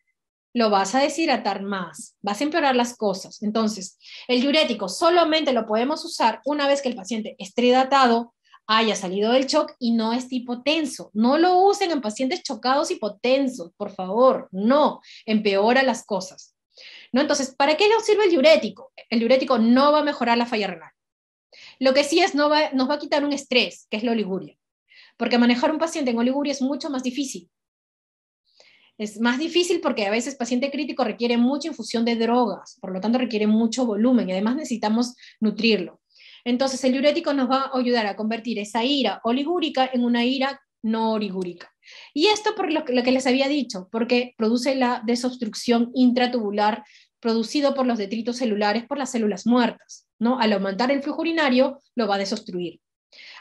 lo vas a deshidratar más, vas a empeorar las cosas. Entonces, el diurético solamente lo podemos usar una vez que el paciente esté hidratado, haya salido del shock y no esté hipotenso. No lo usen en pacientes chocados hipotensos, por favor, no, empeora las cosas. ¿No? Entonces, ¿para qué nos sirve el diurético? El diurético no va a mejorar la falla renal. Lo que sí es, nos va a quitar un estrés, que es la oliguria. Porque manejar un paciente en oliguria es mucho más difícil. Es más difícil porque a veces el paciente crítico requiere mucha infusión de drogas, por lo tanto requiere mucho volumen y además necesitamos nutrirlo. Entonces el diurético nos va a ayudar a convertir esa ira oligúrica en una ira no oligúrica. Y esto por lo que les había dicho, porque produce la desobstrucción intratubular producido por los detritos celulares por las células muertas, ¿no? Al aumentar el flujo urinario lo va a desobstruir.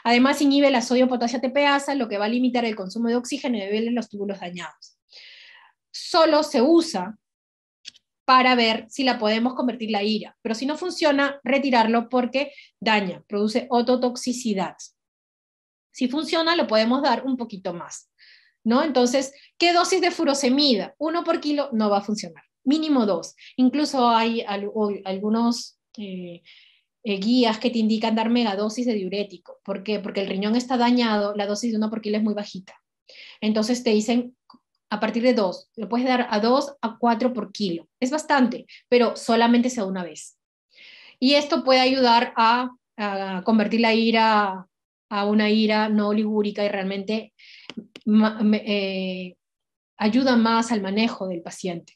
Además inhibe la sodio-potasio ATPasa, lo que va a limitar el consumo de oxígeno y de los túbulos dañados. Solo se usa para ver si la podemos convertir la ira, pero si no funciona, retirarlo porque daña, produce ototoxicidad. Si funciona, lo podemos dar un poquito más, ¿no? Entonces, ¿qué dosis de furosemida? 1 por kilo no va a funcionar, mínimo 2. Incluso hay algunos guías que te indican dar megadosis de diurético. ¿Por qué? Porque el riñón está dañado, la dosis de 1 por kilo es muy bajita. Entonces te dicen a partir de 2, lo puedes dar a 2 a 4 por kilo. Es bastante, pero solamente sea una vez. Y esto puede ayudar a convertir la ira a una ira no oligúrica y realmente ayuda más al manejo del paciente.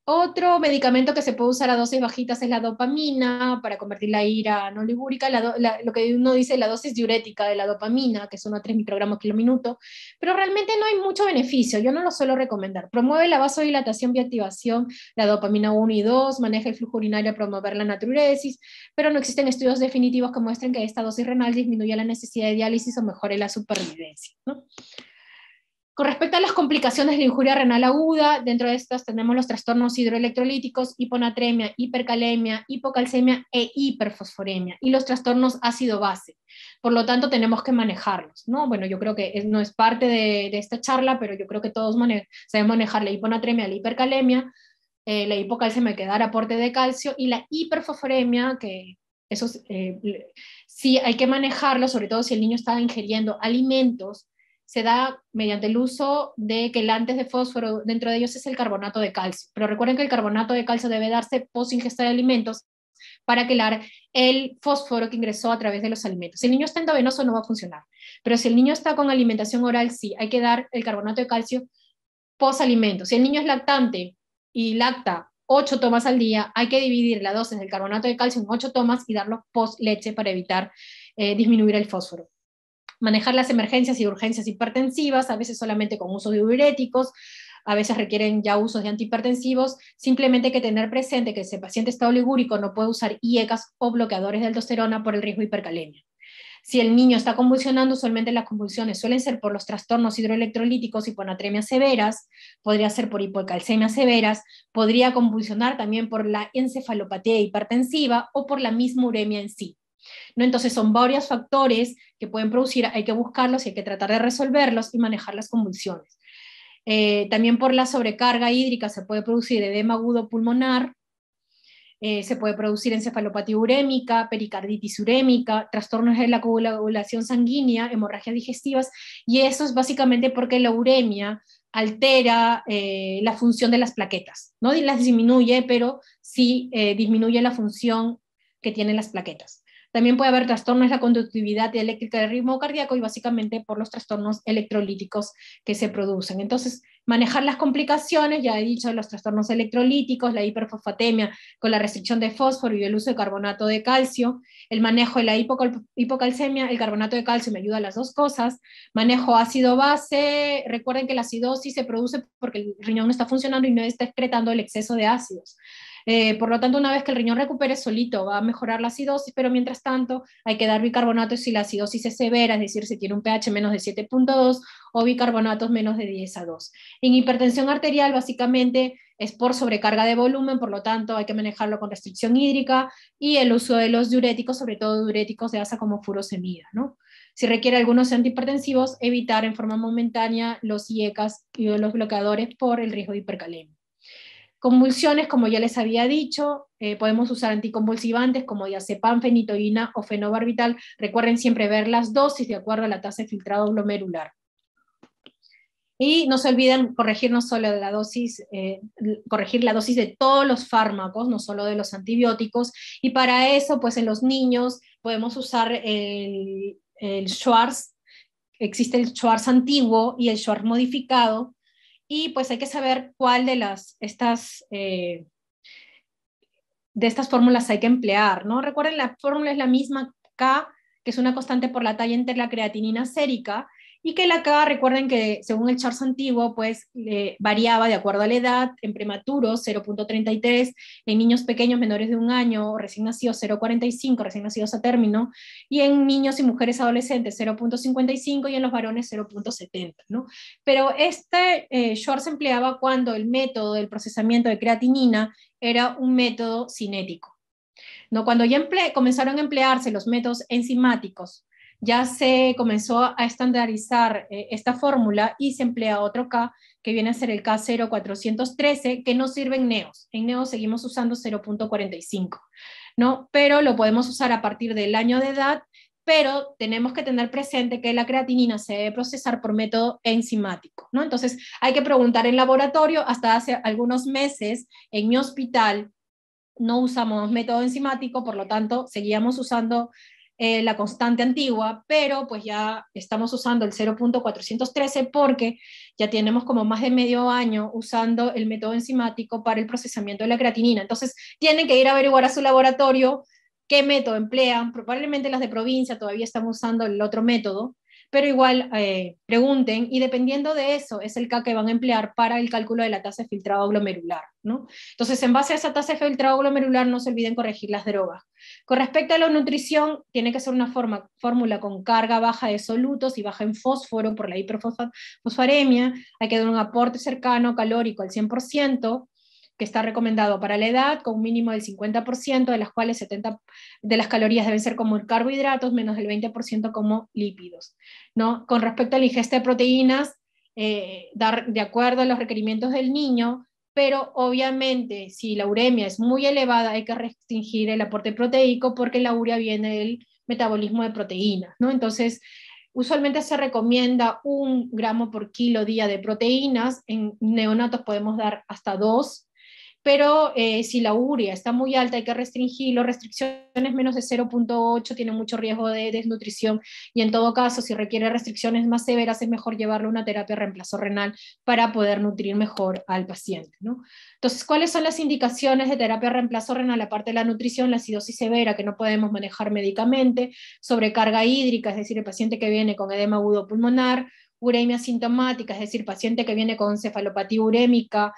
Otro medicamento que se puede usar a dosis bajitas es la dopamina para convertir la ira no ligúrica, lo que uno dice la dosis diurética de la dopamina, que son a 3 microgramos kilo minuto, pero realmente no hay mucho beneficio, yo no lo suelo recomendar. Promueve la vasodilatación y activación, la dopamina 1 y 2, maneja el flujo urinario, promover la natriuresis, pero no existen estudios definitivos que muestren que esta dosis renal disminuye la necesidad de diálisis o mejore la supervivencia, ¿no? Con respecto a las complicaciones de la injuria renal aguda, dentro de estas tenemos los trastornos hidroelectrolíticos, hiponatremia, hipercalemia, hipocalcemia e hiperfosforemia, y los trastornos ácido-base. Por lo tanto, tenemos que manejarlos, ¿no? Bueno, yo creo que no es parte de esta charla, pero yo creo que todos sabemos manejar la hiponatremia, la hipercalemia, la hipocalcemia, que dar aporte de calcio, y la hiperfosforemia, que eso sí hay que manejarlo, sobre todo si el niño está ingiriendo alimentos. Se da mediante el uso de quelantes de fósforo, dentro de ellos es el carbonato de calcio. Pero recuerden que el carbonato de calcio debe darse post ingesta de alimentos para quelar el fósforo que ingresó a través de los alimentos. Si el niño está endovenoso no va a funcionar, pero si el niño está con alimentación oral, sí, hay que dar el carbonato de calcio post alimento. Si el niño es lactante y lacta 8 tomas al día, hay que dividir la dosis del carbonato de calcio en 8 tomas y darlo post leche para evitar disminuir el fósforo. Manejar las emergencias y urgencias hipertensivas, a veces solamente con uso de diuréticos, a veces requieren ya usos de antihipertensivos. Simplemente hay que tener presente que si el paciente está oligúrico no puede usar IECAS o bloqueadores de aldosterona por el riesgo de hipercalemia. Si el niño está convulsionando, usualmente las convulsiones suelen ser por los trastornos hidroelectrolíticos, hiponatremias severas, podría ser por hipocalcemias severas, podría convulsionar también por la encefalopatía hipertensiva o por la misma uremia en sí, ¿no? Entonces son varios factores que pueden producir, hay que buscarlos y hay que tratar de resolverlos y manejar las convulsiones. También por la sobrecarga hídrica se puede producir edema agudo pulmonar, se puede producir encefalopatía urémica, pericarditis urémica, trastornos de la coagulación sanguínea, hemorragias digestivas, y eso es básicamente porque la uremia altera la función de las plaquetas, no las disminuye, pero sí disminuye la función que tienen las plaquetas. También puede haber trastornos de la conductividad eléctrica del ritmo cardíaco y básicamente por los trastornos electrolíticos que se producen. Entonces, manejar las complicaciones, ya he dicho, los trastornos electrolíticos, la hiperfosfatemia con la restricción de fósforo y el uso de carbonato de calcio, el manejo de la hipocalcemia, el carbonato de calcio me ayuda a las dos cosas, manejo ácido-base, recuerden que la acidosis se produce porque el riñón no está funcionando y no está excretando el exceso de ácidos. Por lo tanto, una vez que el riñón recupere solito, va a mejorar la acidosis, pero mientras tanto hay que dar bicarbonato si la acidosis es severa, es decir, si tiene un pH menos de 7.2 o bicarbonatos menos de 10 a 2. En hipertensión arterial, básicamente, es por sobrecarga de volumen, por lo tanto hay que manejarlo con restricción hídrica y el uso de los diuréticos, sobre todo diuréticos de asa como furosemida, ¿no? Si requiere algunos antihipertensivos, evitar en forma momentánea los IECAs y los bloqueadores por el riesgo de hipercalemia. Convulsiones, como ya les había dicho, podemos usar anticonvulsivantes como diazepam, fenitoína o fenobarbital. Recuerden siempre ver las dosis de acuerdo a la tasa de filtrado glomerular. Y no se olviden corregir no solo la dosis, corregir la dosis de todos los fármacos, no solo de los antibióticos, y para eso, pues en los niños podemos usar el Schwarz, existe el Schwarz antiguo y el Schwarz modificado, y pues hay que saber cuál de estas fórmulas hay que emplear, ¿no? Recuerden, la fórmula es la misma K, que es una constante por la talla entre la creatinina sérica, y que la K, recuerden que según el Schwarz antiguo, pues variaba de acuerdo a la edad, en prematuros 0.33, en niños pequeños menores de 1 año, recién nacidos 0.45, recién nacidos a término, y en niños y mujeres adolescentes 0.55 y en los varones 0.70, ¿no? Pero Schwarz se empleaba cuando el método del procesamiento de creatinina era un método cinético, ¿no? Cuando ya comenzaron a emplearse los métodos enzimáticos, ya se comenzó a estandarizar esta fórmula y se emplea otro K, que viene a ser el K0413, que no sirve en NEOS. En NEOS seguimos usando 0.45, ¿no? Pero lo podemos usar a partir del año de edad, pero tenemos que tener presente que la creatinina se debe procesar por método enzimático, ¿no? Entonces hay que preguntar en laboratorio. Hasta hace algunos meses en mi hospital no usamos método enzimático, por lo tanto seguíamos usando la constante antigua, pero pues ya estamos usando el 0.413 porque ya tenemos como más de medio año usando el método enzimático para el procesamiento de la creatinina. Entonces tienen que ir a averiguar a su laboratorio qué método emplean. Probablemente las de provincia todavía están usando el otro método, pero igual pregunten, y dependiendo de eso es el K que van a emplear para el cálculo de la tasa de filtrado glomerular, ¿no? Entonces, en base a esa tasa de filtrado glomerular, no se olviden corregir las drogas. Con respecto a la nutrición, tiene que ser una fórmula con carga baja de solutos y baja en fósforo por la hiperfosfaremia. Hay que dar un aporte cercano calórico al 100%, que está recomendado para la edad, con un mínimo del 50%, de las cuales 70% de las calorías deben ser como carbohidratos, menos del 20% como lípidos, ¿no? Con respecto a la ingesta de proteínas, dar de acuerdo a los requerimientos del niño, pero obviamente si la uremia es muy elevada hay que restringir el aporte proteico porque la urea viene del metabolismo de proteínas, ¿no? Entonces, usualmente se recomienda 1 gramo por kilo día de proteínas. En neonatos podemos dar hasta 2, pero si la urea está muy alta hay que restringirlo. Restricciones menos de 0.8 tienen mucho riesgo de desnutrición, y en todo caso, si requiere restricciones más severas, es mejor llevarlo a una terapia de reemplazo renal para poder nutrir mejor al paciente, ¿no? Entonces, ¿cuáles son las indicaciones de terapia de reemplazo renal? Aparte de la nutrición, la acidosis severa, que no podemos manejar médicamente, sobrecarga hídrica, es decir, el paciente que viene con edema agudo pulmonar, uremia sintomática, es decir, paciente que viene con cefalopatía urémica,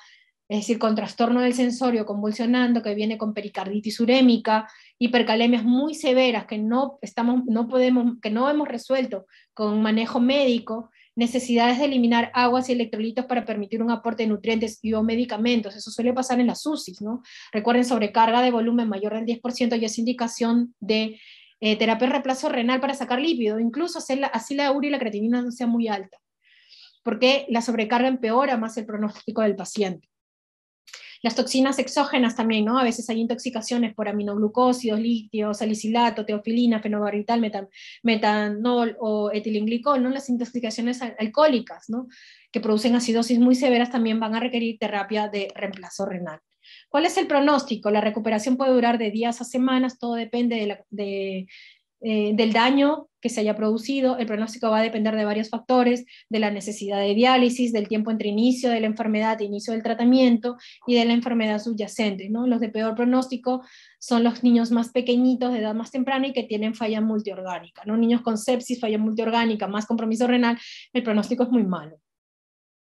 es decir, con trastorno del sensorio convulsionando, que viene con pericarditis urémica, hipercalemias muy severas que no hemos resuelto con manejo médico, necesidades de eliminar aguas y electrolitos para permitir un aporte de nutrientes y o medicamentos. Eso suele pasar en las UCIs, ¿no? Recuerden, sobrecarga de volumen mayor del 10% y es indicación de terapia de reemplazo renal para sacar lípido, incluso así la urea y la creatinina no sea muy alta, porque la sobrecarga empeora más el pronóstico del paciente. Las toxinas exógenas también, ¿no? A veces hay intoxicaciones por aminoglucósidos, litio, salicilato, teofilina, fenobarbital, metanol o etilenglicol, ¿no? Las intoxicaciones alcohólicas, ¿no? Que producen acidosis muy severas también van a requerir terapia de reemplazo renal. ¿Cuál es el pronóstico? La recuperación puede durar de días a semanas, todo depende del daño que se haya producido. El pronóstico va a depender de varios factores, de la necesidad de diálisis, del tiempo entre inicio de la enfermedad e inicio del tratamiento, y de la enfermedad subyacente, ¿no? Los de peor pronóstico son los niños más pequeñitos, de edad más temprana, y que tienen falla multiorgánica, ¿no? Niños con sepsis, falla multiorgánica, más compromiso renal, el pronóstico es muy malo.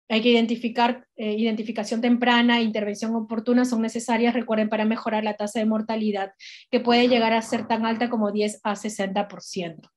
Hay que identificación temprana e intervención oportuna son necesarias, recuerden, para mejorar la tasa de mortalidad, que puede llegar a ser tan alta como 10 a 60%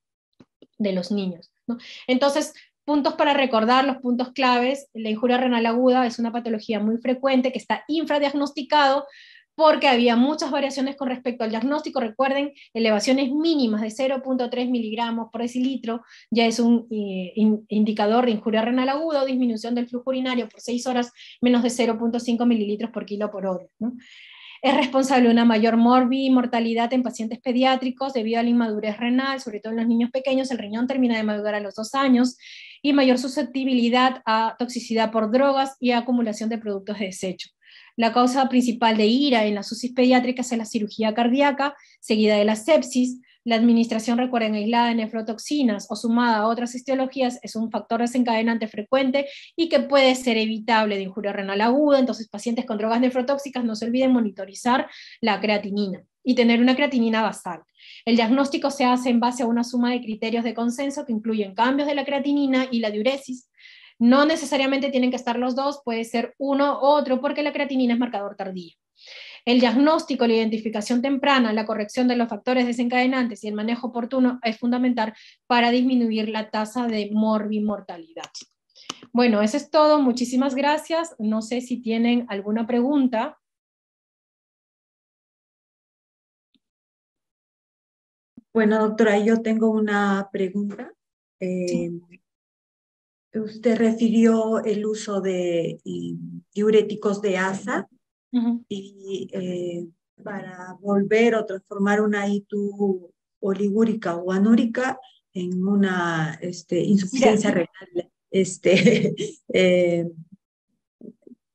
de los niños, ¿no? Entonces, puntos para recordar, los puntos claves: la injuria renal aguda es una patología muy frecuente que está infradiagnosticado, porque había muchas variaciones con respecto al diagnóstico. Recuerden, elevaciones mínimas de 0.3 miligramos por decilitro ya es un indicador de injuria renal aguda, o disminución del flujo urinario por 6 horas menos de 0.5 mililitros por kilo por hora, ¿no? Es responsable de una mayor mortalidad en pacientes pediátricos debido a la inmadurez renal, sobre todo en los niños pequeños. El riñón termina de madurar a los 2 años, y mayor susceptibilidad a toxicidad por drogas y a acumulación de productos de desecho. La causa principal de IRA en las UCI pediátricas es la cirugía cardíaca, seguida de la sepsis. La administración, recuerden, aislada de nefrotoxinas o sumada a otras etiologías es un factor desencadenante frecuente y que puede ser evitable de injuria renal aguda. Entonces, pacientes con drogas nefrotóxicas, no se olviden monitorizar la creatinina y tener una creatinina basal. El diagnóstico se hace en base a una suma de criterios de consenso que incluyen cambios de la creatinina y la diuresis. No necesariamente tienen que estar los dos, puede ser uno u otro, porque la creatinina es marcador tardío. El diagnóstico, la identificación temprana, la corrección de los factores desencadenantes y el manejo oportuno es fundamental para disminuir la tasa de morbimortalidad. Bueno, eso es todo. Muchísimas gracias. No sé si tienen alguna pregunta. Bueno, doctora, yo tengo una pregunta. Sí. Usted refirió el uso de diuréticos de ASA y para volver o transformar una ITU oligúrica o anúrica en una insuficiencia renal.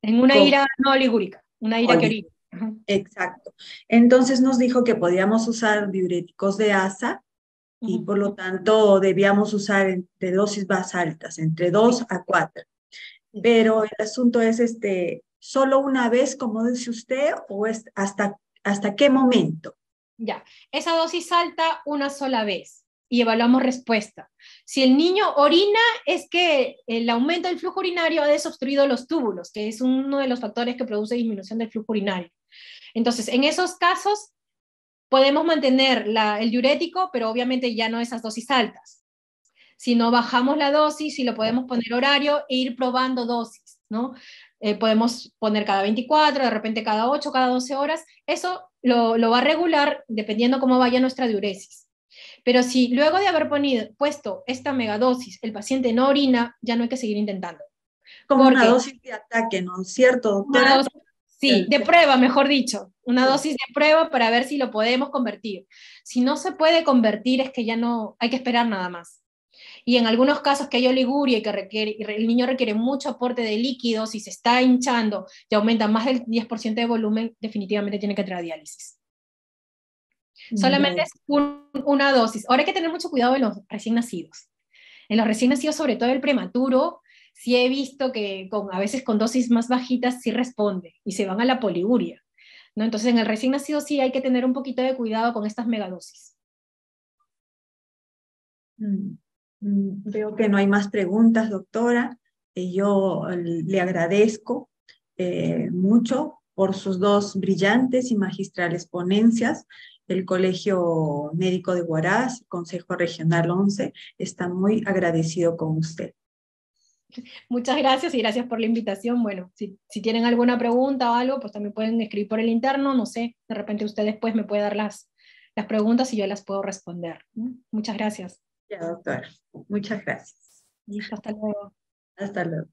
En una ira no oligúrica, una ira que orina. Exacto. Entonces nos dijo que podíamos usar diuréticos de ASA y por lo tanto debíamos usar de dosis más altas, entre 2 a 4. Pero el asunto es, ¿solo una vez, como dice usted, o es hasta qué momento? Ya, esa dosis alta una sola vez y evaluamos respuesta. Si el niño orina, es que el aumento del flujo urinario ha desobstruido los túbulos, que es uno de los factores que produce disminución del flujo urinario. Entonces, en esos casos, podemos mantener el diurético, pero obviamente ya no esas dosis altas. Si no, bajamos la dosis y lo podemos poner horario e ir probando dosis, ¿no? Podemos poner cada 24, de repente cada 8, cada 12 horas. Eso lo va a regular dependiendo cómo vaya nuestra diuresis. Pero si luego de haber puesto esta megadosis el paciente no orina, ya no hay que seguir intentando. Como una dosis de ataque, ¿no es cierto, doctora? Sí, de prueba, mejor dicho. Una dosis de prueba para ver si lo podemos convertir. Si no se puede convertir, es que ya no hay que esperar nada más. Y en algunos casos que hay oliguria y que el niño requiere mucho aporte de líquidos y se está hinchando y aumenta más del 10% de volumen, definitivamente tiene que traer diálisis. Solamente es una dosis. Ahora hay que tener mucho cuidado en los recién nacidos. En los recién nacidos, sobre todo el prematuro, sí he visto que a veces con dosis más bajitas sí responde y se van a la poliguria, ¿no? Entonces en el recién nacido sí hay que tener un poquito de cuidado con estas megadosis. Veo que no hay más preguntas, doctora. Yo le agradezco mucho por sus 2 brillantes y magistrales ponencias. El Colegio Médico de Huaraz, Consejo Regional 11, está muy agradecido con usted. Muchas gracias y gracias por la invitación. Bueno, si tienen alguna pregunta o algo, pues también pueden escribir por el interno, no sé, de repente usted después me puede dar las preguntas y yo las puedo responder. Muchas gracias. Ya, doctora. Muchas gracias. Listo, hasta luego. Hasta luego.